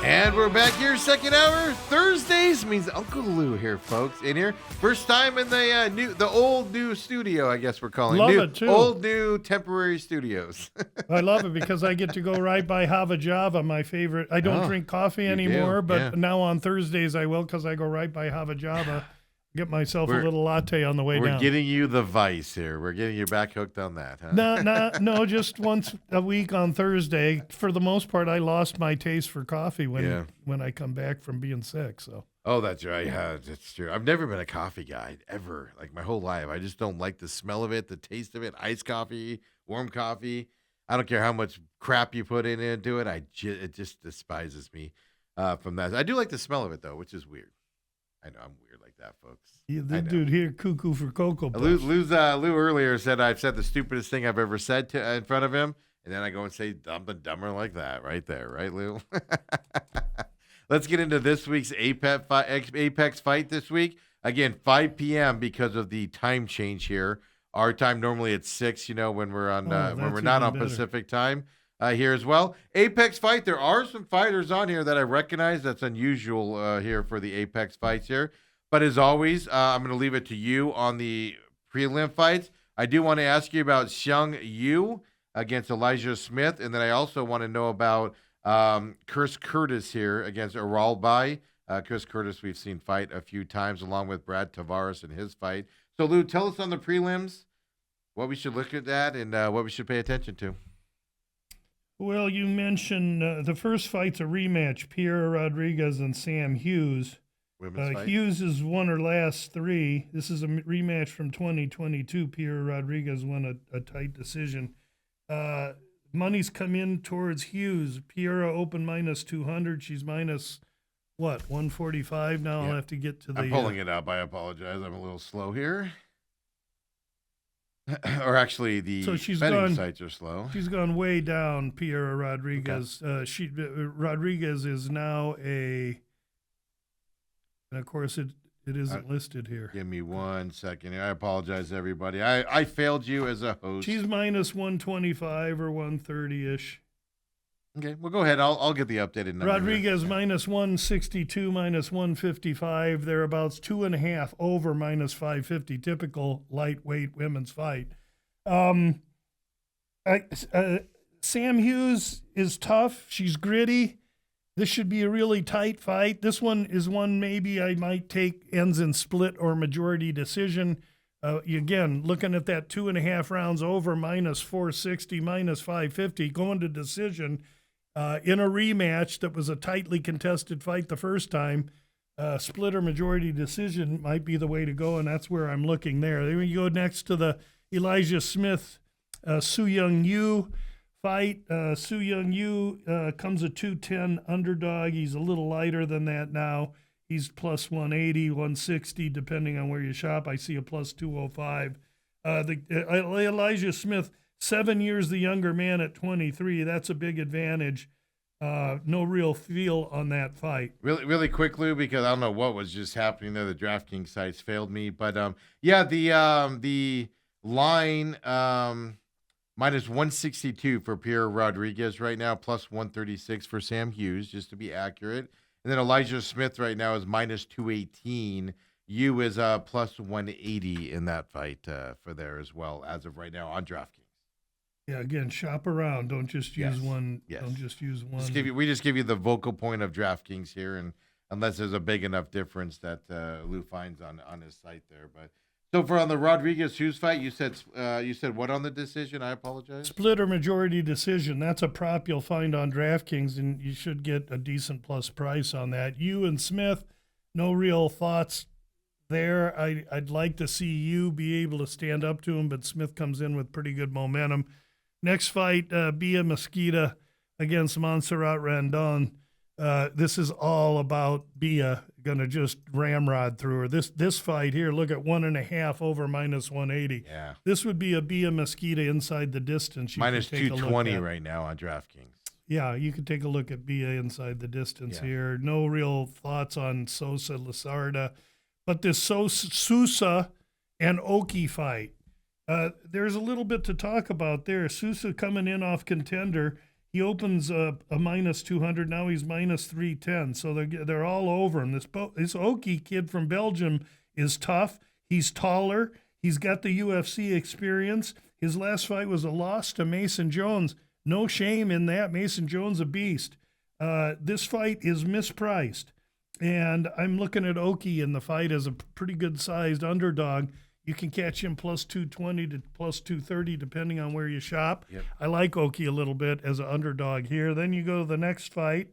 And we're back here, second hour. Thursdays means Uncle Lou here, folks. In here, first time in the old new studio. I guess we're calling it too. Old new temporary studios. I love it because I get to go right by Hava Java, my favorite. I don't drink coffee anymore, but now on Thursdays I will because I go right by Hava Java. Get myself a little latte on the way down. We're getting you the vice here. We're getting you back hooked on that, huh? No, just once a week on Thursday. For the most part, I lost my taste for coffee when I come back from being sick. So. Oh, that's right. Yeah, that's true. I've never been a coffee guy ever, like my whole life. I just don't like the smell of it, the taste of it. Iced coffee, warm coffee. I don't care how much crap you put into it. It just despises me from that. I do like the smell of it though, which is weird. I know I'm weird like that, folks. Yeah, the dude here, cuckoo for Cocoa Puffs. Lou earlier said I've said the stupidest thing I've ever said in front of him, and then I go and say something dumber like that right there, right, Lou? Let's get into this week's Apex fight this week. Again, 5 p.m. because of the time change here. Our time normally at 6, when we're on when we're not on Pacific time. Here as well. Apex fight. There are some fighters on here that I recognize. That's unusual here for the Apex fights here. But as always, I'm going to leave it to you on the prelim fights. I do want to ask you about Xiang Yu against Elijah Smith. And then I also want to know about Chris Curtis here against Aralbai. Chris Curtis we've seen fight a few times along with Brad Tavares in his fight. So, Lou, tell us on the prelims what we should look at that and what we should pay attention to. Well, you mentioned the first fight's a rematch, Pierre Rodriguez and Sam Hughes. Hughes has won her last 3. This is a rematch from 2022. Pierre Rodriguez won a tight decision. Money's come in towards Hughes. Pierre open minus 200. She's minus, 145 now? Yeah. I'll have to get to the... I'm pulling it up. I apologize. I'm a little slow here. Or actually, the betting sites are slow. She's gone way down, Pierre Rodriguez. Okay. Rodriguez is now and of course, it isn't listed here. Give me 1 second here. I apologize, everybody. I failed you as a host. She's minus 125 or 130-ish. Okay, well, go ahead. I'll get the updated number. Rodriguez minus 162, minus 155, thereabouts 2.5 over minus 550. Typical lightweight women's fight. Sam Hughes is tough. She's gritty. This should be a really tight fight. This one is one maybe I might take ends in split or majority decision. Again, looking at that 2.5 rounds over minus 460, minus 550, going to decision. In a rematch that was a tightly contested fight the first time, split or majority decision might be the way to go, and that's where I'm looking there. Then we go next to the Elijah Smith, Su Young Yu fight. Su Young Yu comes a 210 underdog. He's a little lighter than that now. He's plus 180, 160, depending on where you shop. I see a plus 205. Elijah Smith, 7 years the younger man at 23. That's a big advantage. No real feel on that fight. Really, really quick, Lou, because I don't know what was just happening there. The DraftKings sites failed me, but the line minus 162 for Pierre Rodriguez right now, plus 136 for Sam Hughes, just to be accurate. And then Elijah Smith right now is minus 218. Yu is plus 180 in that fight for there as well as of right now on DraftKings. Yeah, again, shop around. Don't just use one. Yes. Don't just use one. We just give you the vocal point of DraftKings here, and unless there's a big enough difference that Lou finds on his site there. But so for on the Rodriguez Hughes fight, you said what on the decision? I apologize. Split or majority decision. That's a prop you'll find on DraftKings, and you should get a decent plus price on that. Yu and Smith, no real thoughts there. I'd like to see Yu be able to stand up to him, but Smith comes in with pretty good momentum. Next fight, Bia Mesquita against Montserrat Randon. This is all about Bia gonna just ramrod through her. This fight here, look at 1.5 over -180. Yeah. This would be a Bia Mesquita inside the distance. Minus 220 right now on DraftKings. Yeah, you could take a look at Bia inside the distance here. No real thoughts on Sosa Lasarda, but this Sousa and Oki fight. There's a little bit to talk about there. Sousa coming in off contender. He opens a -200. Now he's -310. So they're all over him. This Oki kid from Belgium is tough. He's taller. He's got the UFC experience. His last fight was a loss to Mason Jones. No shame in that. Mason Jones a beast. This fight is mispriced. And I'm looking at Oki in the fight as a pretty good-sized underdog. You can catch him +220 to +230, depending on where you shop. Yep. I like Oki a little bit as an underdog here. Then you go to the next fight,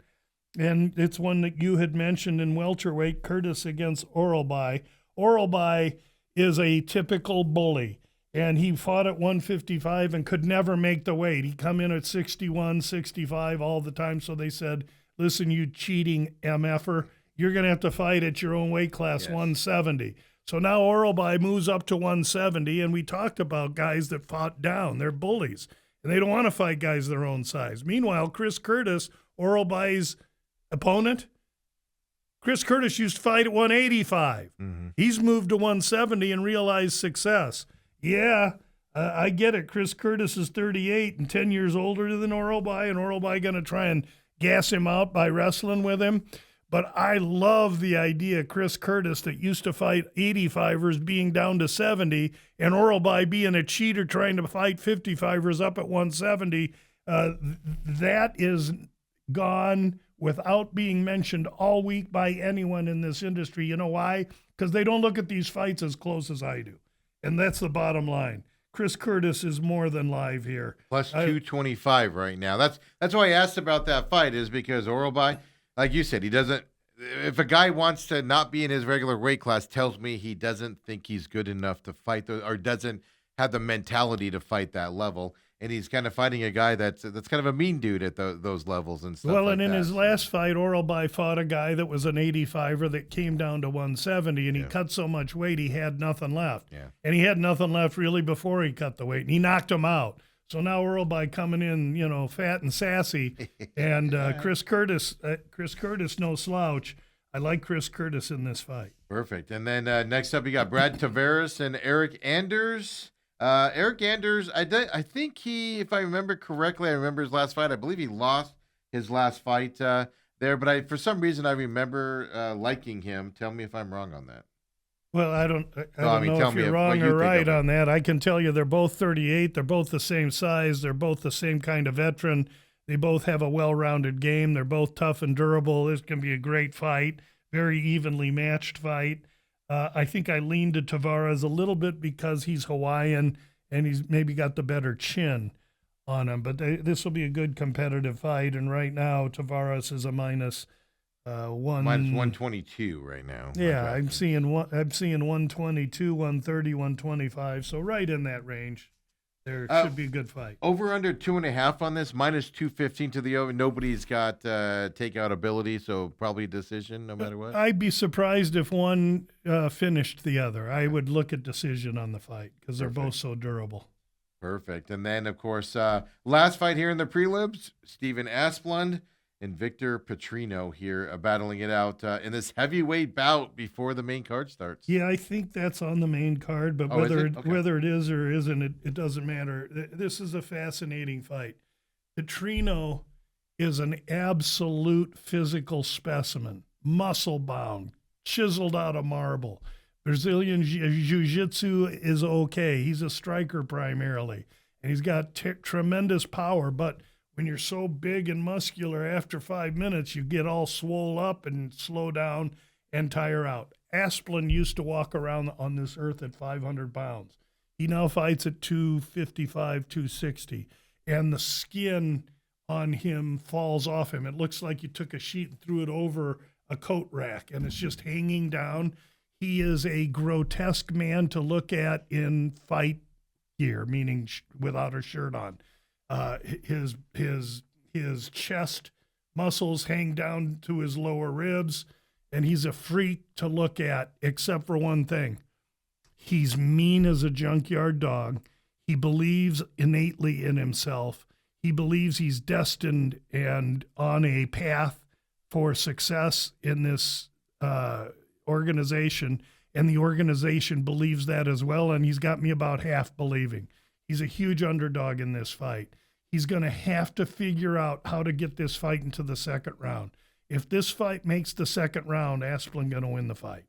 and it's one that you had mentioned in welterweight, Curtis against Oralby. Oralby is a typical bully, and he fought at 155 and could never make the weight. He'd come in at 61, 65 all the time, so they said, listen, you cheating MFer, you're going to have to fight at your own weight class, 170. So now Oralby moves up to 170, and we talked about guys that fought down. They're bullies, and they don't want to fight guys their own size. Meanwhile, Chris Curtis, Oralby's opponent, Chris Curtis used to fight at 185. Mm-hmm. He's moved to 170 and realized success. Yeah, I get it. Chris Curtis is 38 and 10 years older than Oralby, and Oralby going to try and gas him out by wrestling with him. But I love the idea, Chris Curtis, that used to fight 85ers being down to 70, and Oralby being a cheater trying to fight 55ers up at 170. That is gone without being mentioned all week by anyone in this industry. You know why? Because they don't look at these fights as close as I do. And that's the bottom line. Chris Curtis is more than live here. Plus 225 right now. That's why I asked about that fight, is because Oralby, like you said, he doesn't. If a guy wants to not be in his regular weight class, tells me he doesn't think he's good enough to fight those, or doesn't have the mentality to fight that level, and he's kind of fighting a guy that's kind of a mean dude at those levels and stuff. Well, like and in that. his last fight, Oralby fought a guy that was an 85er that came down to 170, and he cut so much weight he had nothing left. Yeah. And he had nothing left really before he cut the weight, and he knocked him out. So now Oralby coming in, fat and sassy, and Chris Curtis, no slouch. I like Chris Curtis in this fight. Perfect. And then next up, you got Brad Tavares and Eric Anders. Eric Anders, I think he, if I remember correctly, I remember his last fight. I believe he lost his last fight there, but for some reason I remember liking him. Tell me if I'm wrong on that. Well, I don't know if you're wrong or right on that. I can tell you they're both 38. They're both the same size. They're both the same kind of veteran. They both have a well-rounded game. They're both tough and durable. This can be a great fight, very evenly matched fight. I think I leaned to Tavares a little bit because he's Hawaiian and he's maybe got the better chin on him. But this will be a good competitive fight. And right now, Tavares is a minus 122 right now. Yeah, I'm seeing 122, 130, 125. So right in that range. There should be a good fight. Over under 2.5 on this, minus 215 to the over. Nobody's got takeout ability, so probably a decision no matter what. I'd be surprised if one finished the other. I would look at decision on the fight because they're both so durable. Perfect. And then, of course, last fight here in the prelims, Stephen Asplund and Victor Petrino here battling it out in this heavyweight bout before the main card starts. Yeah, I think that's on the main card, but whether it is or isn't, it doesn't matter. This is a fascinating fight. Petrino is an absolute physical specimen, muscle-bound, chiseled out of marble. Brazilian jiu-jitsu is okay. He's a striker primarily, and he's got tremendous power, but when you're so big and muscular, after 5 minutes, you get all swole up and slow down and tire out. Asplund used to walk around on this earth at 500 pounds. He now fights at 255, 260, and the skin on him falls off him. It looks like you took a sheet and threw it over a coat rack, and it's just hanging down. He is a grotesque man to look at in fight gear, meaning without a shirt on. His chest muscles hang down to his lower ribs, and he's a freak to look at, except for one thing. He's mean as a junkyard dog. He believes innately in himself. He believes he's destined and on a path for success in this organization, and the organization believes that as well, and he's got me about half believing. He's a huge underdog in this fight. He's going to have to figure out how to get this fight into the second round. If this fight makes the second round, Asplund going to win the fight.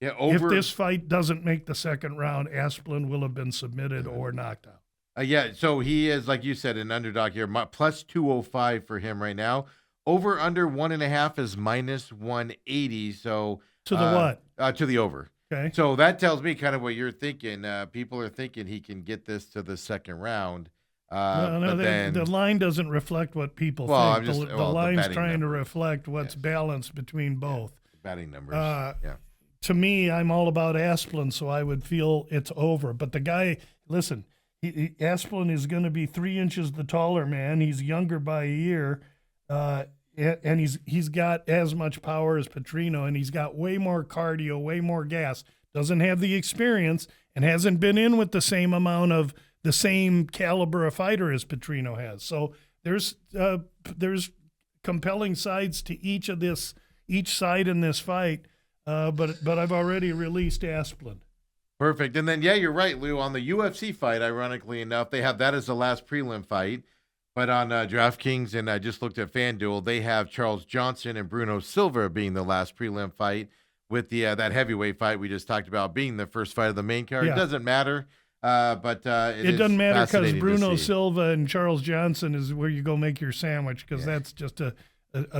Yeah, if this fight doesn't make the second round, Asplund will have been submitted or knocked out. Yeah, so he is, like you said, an underdog here. Plus 205 for him right now. Over under 1.5 is minus 180. So to the what? To the over. Okay. So that tells me kind of what you're thinking. People are thinking he can get this to the second round. No, the line doesn't reflect what people think. The line's trying to reflect what's balanced between both. Batting numbers. Yeah. To me, I'm all about Asplund, so I would feel it's over. But the guy, listen, Asplund is going to be 3 inches the taller man. He's younger by a year, and he's got as much power as Petrino, and he's got way more cardio, way more gas. Doesn't have the experience and hasn't been in with the same amount of the same caliber of fighter as Petrino has. So there's compelling sides to each side in this fight. But I've already released Asplund. Perfect. And then, yeah, you're right, Lou. On the UFC fight, ironically enough, they have that as the last prelim fight. But on DraftKings, and I just looked at FanDuel, they have Charles Johnson and Bruno Silva being the last prelim fight, with the that heavyweight fight we just talked about being the first fight of the main card. Yeah. It doesn't matter. But it doesn't matter because Bruno Silva and Charles Johnson is where you go make your sandwich, because that's just a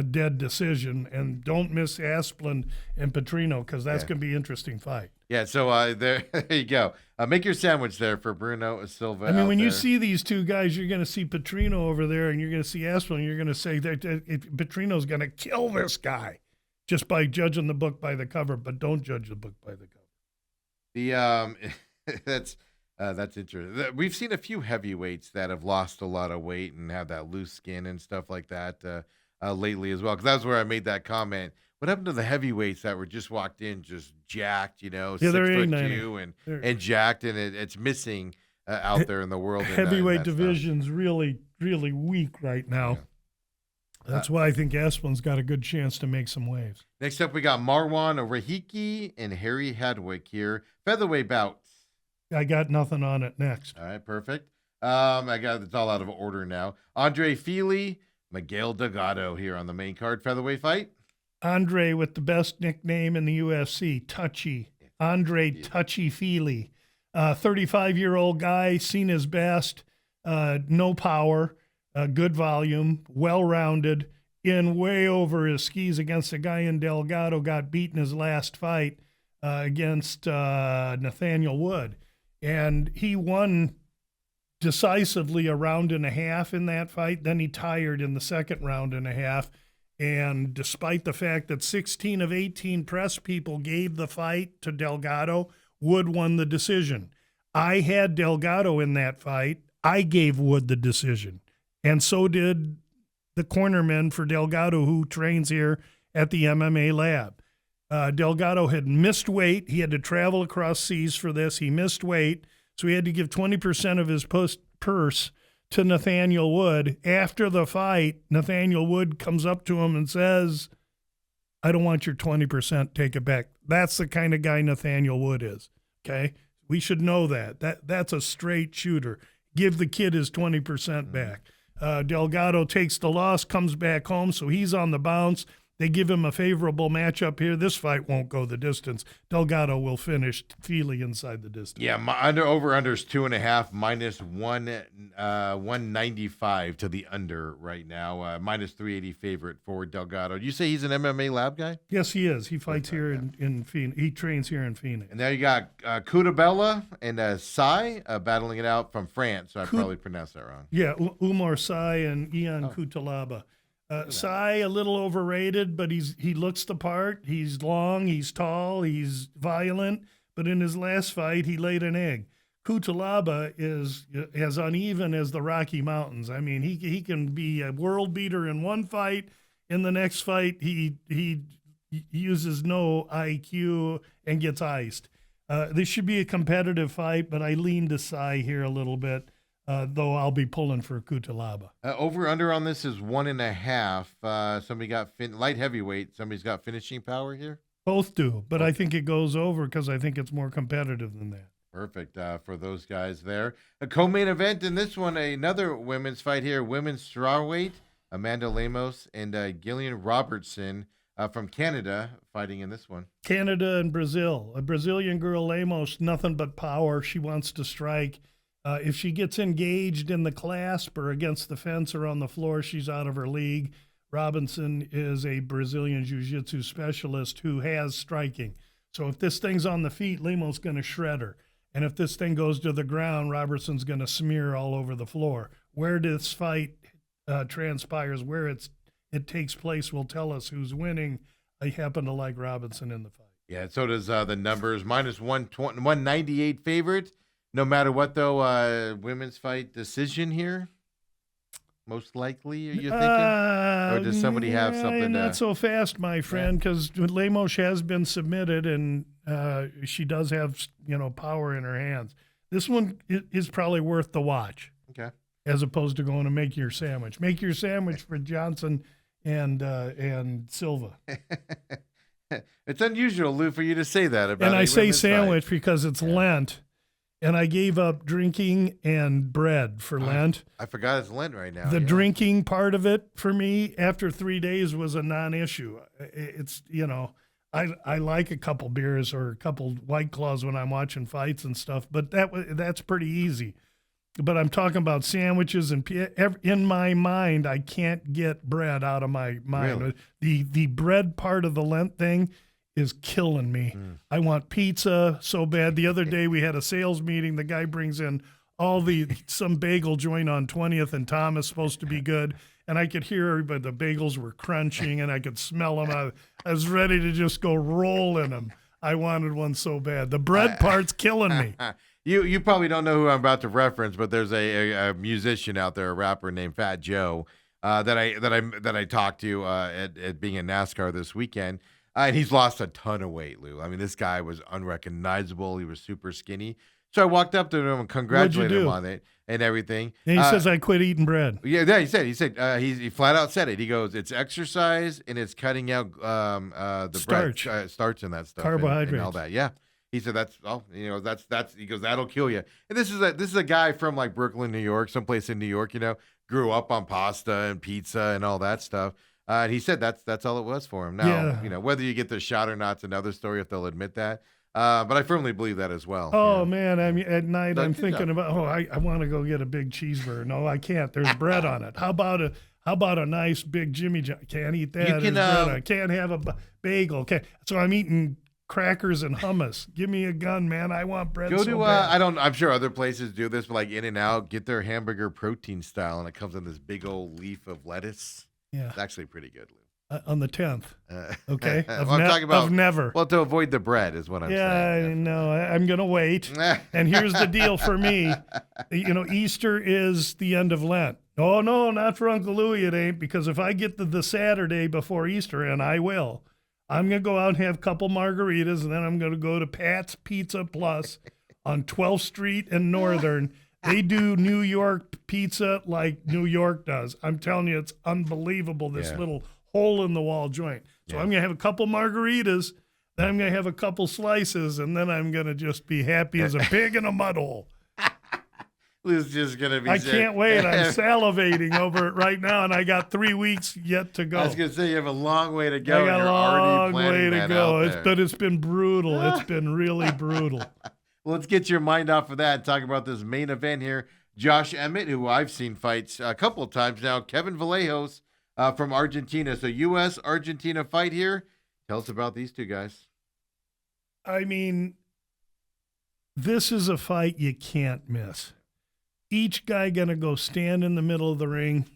dead decision. And don't miss Asplund and Petrino, because that's going to be an interesting fight. Yeah, so there you go. Make your sandwich there for Bruno Silva. I mean, when you see these two guys, you're going to see Petrino over there, and you're going to see Asplund, and you're going to say that Petrino's going to kill this guy just by judging the book by the cover, but don't judge the book by the cover. That's interesting. We've seen a few heavyweights that have lost a lot of weight and have that loose skin and stuff like that lately as well. Because that's where I made that comment. What happened to the heavyweights that were just walked in, just jacked, 6'2" and jacked, and it's missing out there in the world. Heavyweight division's really, really weak right now. Yeah. That's why I think Asplund's got a good chance to make some waves. Next up, we got Marwan Rahiki and Harry Hadwick here. Featherweight bouts. I got nothing on it. Next. All right, perfect. It's all out of order now. Andre Fili, Miguel Delgado here on the main card featherweight fight. Andre with the best nickname in the UFC, Touchy. Andre Touchy Fili. 35-year-old guy, seen his best, no power, good volume, well-rounded, in way over his skis against a guy in Delgado, got beaten his last fight against Nathaniel Wood. And he won decisively a round and a half in that fight. Then he tired in the second round and a half. And despite the fact that 16 of 18 press people gave the fight to Delgado, Wood won the decision. I had Delgado in that fight. I gave Wood the decision. And so did the cornerman for Delgado, who trains here at the MMA lab. Delgado had missed weight. He had to travel across seas for this. He missed weight, so he had to give 20% of his purse to Nathaniel Wood. After the fight, Nathaniel Wood comes up to him and says, "I don't want your 20%, take it back." That's the kind of guy Nathaniel Wood is, okay? We should know that. That's a straight shooter. Give the kid his 20% back. Delgado takes the loss, comes back home, so he's on the bounce. They give him a favorable matchup here. This fight won't go the distance. Delgado will finish Fili inside the distance. Yeah, over-under is 2.5, minus 195 to the under right now. Minus 380 favorite for Delgado. Do you say he's an MMA lab guy? Yes, he is. He fights here in Phoenix. He trains here in Phoenix. And now you got Cutabella and Sai battling it out from France. So I probably pronounced that wrong. Yeah, Umar Sai and Ian Cutelaba. Sai, a little overrated, but he looks the part. He's long, he's tall, he's violent, but in his last fight, he laid an egg. Cutelaba is as uneven as the Rocky Mountains. I mean, he can be a world beater in one fight In the next fight, he uses no IQ and gets iced. This should be a competitive fight, but I lean to Sai here a little bit, though I'll be pulling for Kutalaba. Over under on this is 1.5. Somebody got light heavyweight. Somebody's got finishing power here. Both do, but I think it goes over because I think it's more competitive than that. Perfect for those guys there. A co-main event in this one, another women's fight here. Women's strawweight, Amanda Lemos and Gillian Robertson from Canada fighting in this one. Canada and Brazil. A Brazilian girl, Lemos, nothing but power. She wants to strike. If she gets engaged in the clasp or against the fence or on the floor, she's out of her league. Robinson is a Brazilian jiu-jitsu specialist who has striking. So if this thing's on the feet, Lemos going to shred her. And if this thing goes to the ground, Robertson's going to smear all over the floor. Where this fight transpires, where it takes place, will tell us who's winning. I happen to like Robinson in the fight. Yeah, so does the numbers. Minus 198 favorite. No matter what, though, women's fight decision here. Most likely, are you thinking? Or does somebody have something? Not so fast, my friend, because Lemos has been submitted, and she does have power in her hands. This one is probably worth the watch. Okay. As opposed to going to make your sandwich. Make your sandwich for Johnson and Silva. It's unusual, Lou, for you to say that about. And I say sandwich because it's Lent. And I gave up drinking and bread for Lent. I forgot it's Lent right now. The drinking part of it for me after 3 days was a non-issue. It's, I like a couple beers or a couple White Claws when I'm watching fights and stuff, but that's pretty easy. But I'm talking about sandwiches, and in my mind, I can't get bread out of my mind. Really? The bread part of the Lent thing is killing me. I want pizza so bad. The other day we had a sales meeting. The guy brings in some bagel joint on 20th and Thomas, supposed to be good. And I could hear everybody, the bagels were crunching and I could smell them. I was ready to just go roll in them. I wanted one so bad. The bread part's killing me. You probably don't know who I'm about to reference, but there's a musician out there, a rapper named Fat Joe, that I talked to at being in NASCAR this weekend. And he's lost a ton of weight, Lou. I mean, this guy was unrecognizable. He was super skinny. So I walked up to him and congratulated him on it and everything. And he says, I quit eating bread. Yeah, he said he flat out said it. He goes, it's exercise and it's cutting out the starch, starch and that stuff, carbohydrates, and all that. Yeah. He said that's he goes, that'll kill you. And this is a guy from like Brooklyn, New York, someplace in New York, grew up on pasta and pizza and all that stuff. And he said that's all it was for him. Now, whether you get the shot or not, it's another story if they'll admit that. But I firmly believe that as well. Oh, man. I mean, at night I'm thinking about, I want to go get a big cheeseburger. No, I can't. There's bread on it. How about a nice big Jimmy John? Can't eat that. I can't have a bagel. Okay. So I'm eating crackers and hummus. Give me a gun, man. I want bread. Go to bad. I'm sure other places do this, but like In-N-Out, get their hamburger protein style, and it comes in this big old leaf of lettuce. Yeah, it's actually pretty good, Lou. On the 10th, okay. I'm talking about never. Well, to avoid the bread is what I'm saying. Yeah, I know. I'm gonna wait. And here's the deal for me. Easter is the end of Lent. Oh no, not for Uncle Louie. It ain't, because if I get the Saturday before Easter, and I will, I'm going to go out and have a couple margaritas, and then I'm going to go to Pat's Pizza Plus on 12th Street and Northern. They do New York pizza like New York does. I'm telling you, it's unbelievable, this little hole-in-the-wall joint. So I'm going to have a couple margaritas, then I'm going to have a couple slices, and then I'm going to just be happy as a pig in a mud hole. Lou's just going to be I can't wait. I'm salivating over it right now, and I got 3 weeks yet to go. I was going to say, you have a long way to go. I got a long way to go. But it's been brutal. It's been really brutal. Well, let's get your mind off of that and talk about this main event here. Josh Emmett, who I've seen fights a couple of times now. Kevin Vallejos from Argentina. So U.S.-Argentina fight here. Tell us about these two guys. I mean, this is a fight you can't miss. Each guy going to go stand in the middle of the ring.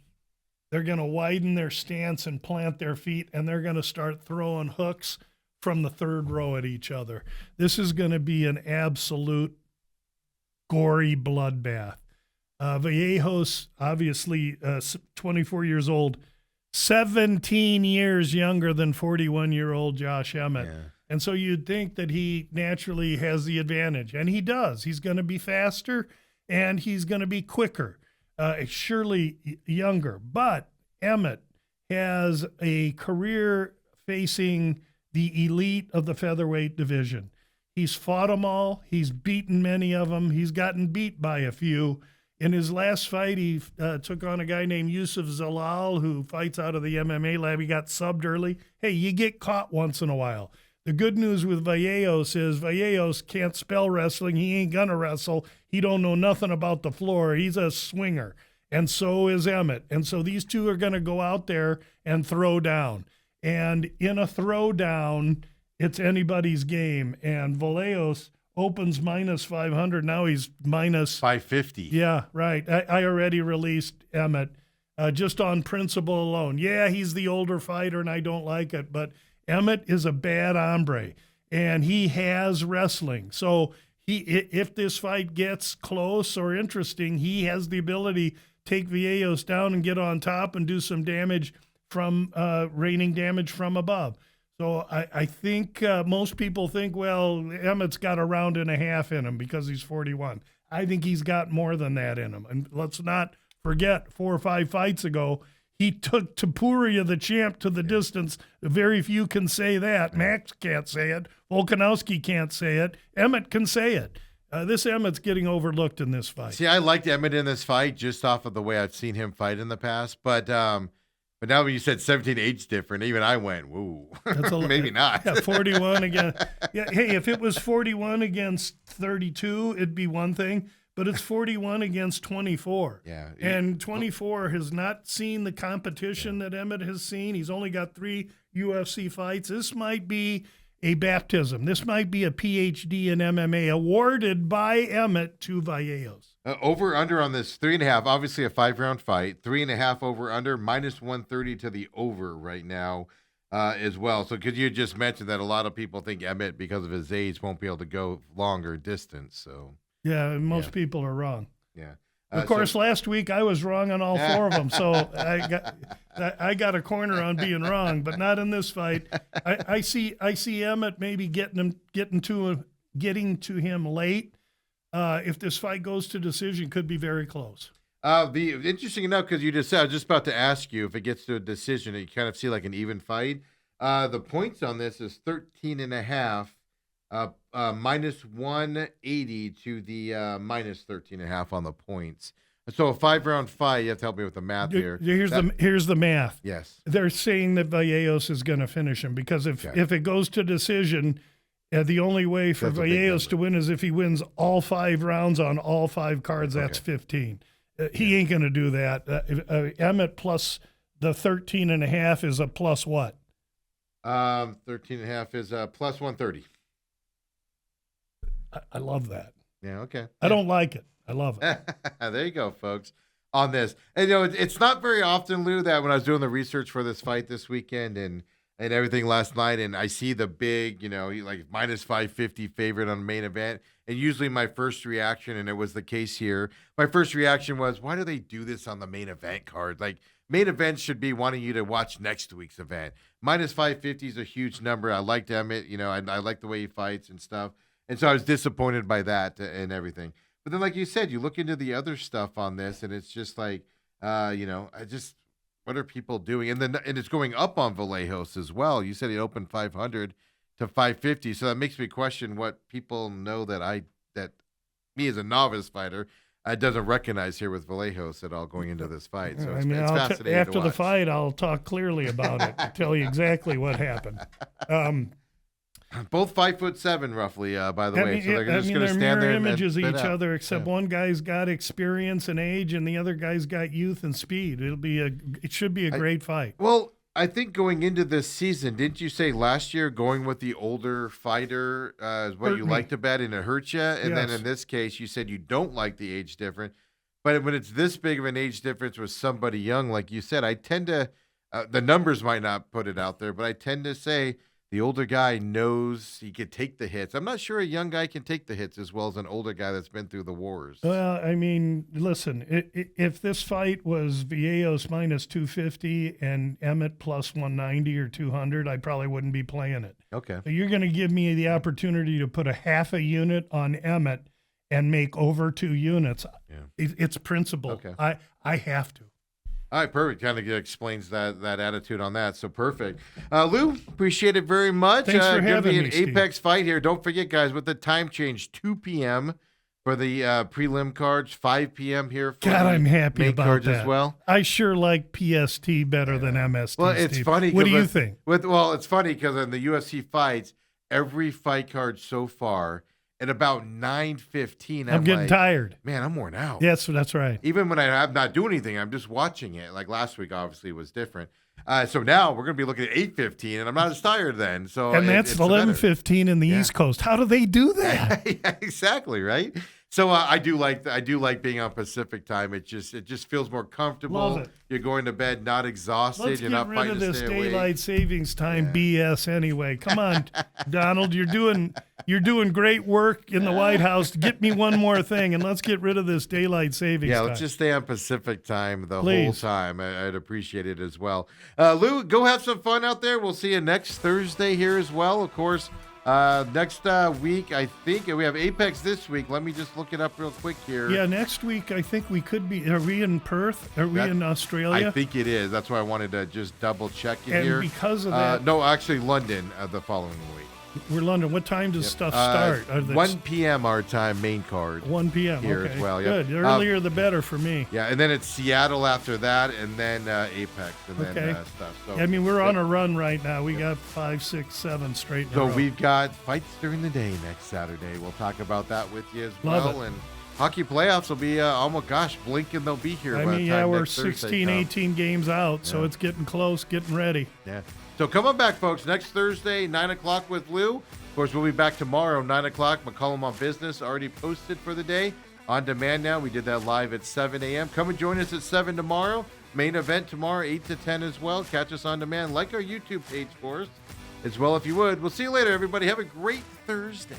They're going to widen their stance and plant their feet, and they're going to start throwing hooks from the third row at each other. This is going to be an absolute gory bloodbath. Vallejos, obviously 24 years old, 17 years younger than 41-year-old Josh Emmett. Yeah. And so you'd think that he naturally has the advantage, and he does. He's going to be faster, and he's going to be quicker, surely younger. But Emmett has a career facing the elite of the featherweight division. He's fought them all. He's beaten many of them. He's gotten beat by a few. In his last fight, he took on a guy named Yusuf Zalal, who fights out of the MMA lab. He got subbed early. Hey, you get caught once in a while. The good news with Vallejo is Vallejo can't spell wrestling. He ain't gonna wrestle. He don't know nothing about the floor. He's a swinger, and so is Emmett. And so these two are gonna go out there and throw down. And in a throwdown, it's anybody's game. And Vallejo's opens minus 500. Now he's minus 550. Yeah, right. I already released Emmett just on principle alone. Yeah, he's the older fighter, and I don't like it, but Emmett is a bad hombre, and he has wrestling. So if this fight gets close or interesting, he has the ability to take Vallejos down and get on top and do some damage from raining damage from above. So I think most people think, well, Emmett's got a round and a half in him because he's 41. I think he's got more than that in him. And let's not forget 4 or 5 fights ago, he took Topuria, the champ, to the distance. Very few can say that. Max can't say it. Volkanovski can't say it. Emmett can say it. This Emmett's getting overlooked in this fight. See, I liked Emmett in this fight just off of the way I've seen him fight in the past. But now when you said 17 age different, even I went, woo. That's maybe not. Yeah, 41 again. Yeah, hey, if it was 41 against 32, it'd be one thing. But it's 41 against 24. Yeah. And 24 has not seen the competition that Emmett has seen. He's only got 3 UFC fights. This might be a baptism. This might be a PhD in MMA awarded by Emmett to Vallejos. Over under on this 3.5, obviously a 5-round fight. 3.5 over under, minus 130 to the over right now as well. So could you just mention that a lot of people think Emmett, because of his age, won't be able to go longer distance? So. Yeah, most people are wrong. Yeah. Of course, last week I was wrong on all 4 of them, so I got a corner on being wrong, but not in this fight. I see Emmett maybe getting to him late. If this fight goes to decision, could be very close. Interesting enough, because you just said, I was just about to ask you if it gets to a decision, you kind of see like an even fight. The points on this is 13.5. Minus 180 to the minus 13.5 on the points. So a 5-round fight. You have to help me with the math here. Here's the math. Yes. They're saying that Vallejos is going to finish him because if it goes to decision, the only way for Vallejos to win is if he wins all 5 rounds on all 5 cards. That's 15. He ain't going to do that. Emmett plus the 13.5 is a plus what? 13.5 is plus 130. I love that. Yeah, okay. I don't like it. I love it. There you go, folks, on this. And, it's not very often, Lou, that when I was doing the research for this fight this weekend and everything last night, and I see the big, like minus 550 favorite on the main event, and usually my first reaction, and it was the case here, my first reaction was, why do they do this on the main event card? Like, main events should be wanting you to watch next week's event. Minus 550 is a huge number. I liked Emmett. I like the way he fights and stuff. And so I was disappointed by that and everything. But then, like you said, you look into the other stuff on this, and it's just like, what are people doing? And it's going up on Vallejos as well. You said he opened 500 to 550, so that makes me question what people know that me as a novice fighter doesn't recognize here with Vallejos at all going into this fight. So it's fascinating. After the fight, I'll talk clearly about it. I'll tell you exactly what happened. Both 5'7" roughly, by the way. So they're just going to stand mirror there images of each out. other, except one guy's got experience and age, and the other guy's got youth and speed. It should be a great fight. Well, I think going into this season, didn't you say last year going with the older fighter is what you like to bet, and it hurt you? And then in this case, you said you don't like the age difference. But when it's this big of an age difference with somebody young, like you said, I tend to the numbers might not put it out there, but I tend to say the older guy knows he could take the hits. I'm not sure a young guy can take the hits as well as an older guy that's been through the wars. Well, I mean, listen, if this fight was Vallejos minus 250 and Emmett plus 190 or 200, I probably wouldn't be playing it. Okay. So you're going to give me the opportunity to put a half a unit on Emmett and make over 2 units. Yeah. It's principle. Okay. I have to. All right, perfect. Kind of explains that attitude on that. So perfect. Lou, appreciate it very much. Thanks for having me me, an Steve. Apex fight here. Don't forget, guys, with the time change, 2 p.m. for the prelim cards, 5 p.m. here for God, the I'm happy main about cards that. as well. I sure like PST better than MST. Well, it's Steve. funny. What do you think? It's funny because in the UFC fights, every fight card so far, at about 9:15, I'm getting tired. Man, I'm worn out. Yes, that's right. Even when I'm not doing anything, I'm just watching it. Like last week, obviously, was different. So now we're going to be looking at 8:15, and I'm not as tired then. So And that's 11:15 in the East Coast. How do they do that? Yeah, exactly, right? So I do like being on Pacific time. It just feels more comfortable. Love it. You're going to bed not exhausted. Let's You're get not rid fighting of to this stay daylight awake. savings time BS anyway. Come on, Donald, you're doing great work in the White House. Get me one more thing, and let's get rid of this daylight savings Yeah, time. let's just stay on Pacific time the whole Please. time. I'd appreciate it as well. Lou, go have some fun out there. We'll see you next Thursday here as well. Of course, next week, I think we have Apex this week. Let me just look it up real quick here. Yeah, next week I think we could be. Are we in Perth? Are we in Australia? I think it is. That's why I wanted to just double check it and here. because of that, No, actually London the following week. we're London. What time does stuff start? 1 p.m. our time, main card. 1 p.m. here okay. as well, yeah. Good. The earlier the better for me. Yeah, and then it's Seattle after that, and then Apex, and Okay. then stuff. So, I mean, we're on a run right now. We got 5, 6, 7 straight in a So row. we've got fights during the day next Saturday. We'll talk about that with you as Love well. it. And hockey playoffs will be, blink and they'll be here. I by mean, the time we're next Thursday 16, comes. 18 games out, so Yeah. it's getting close, getting ready. Yeah. So come on back, folks. Next Thursday, 9 o'clock with Lou. Of course, we'll be back tomorrow, 9 o'clock. McCollum on Business already posted for the day. On demand now. We did that live at 7 a.m. Come and join us at 7 tomorrow. Main event tomorrow, 8 to 10 as well. Catch us on demand. Like our YouTube page for us as well if you would. We'll see you later, everybody. Have a great Thursday.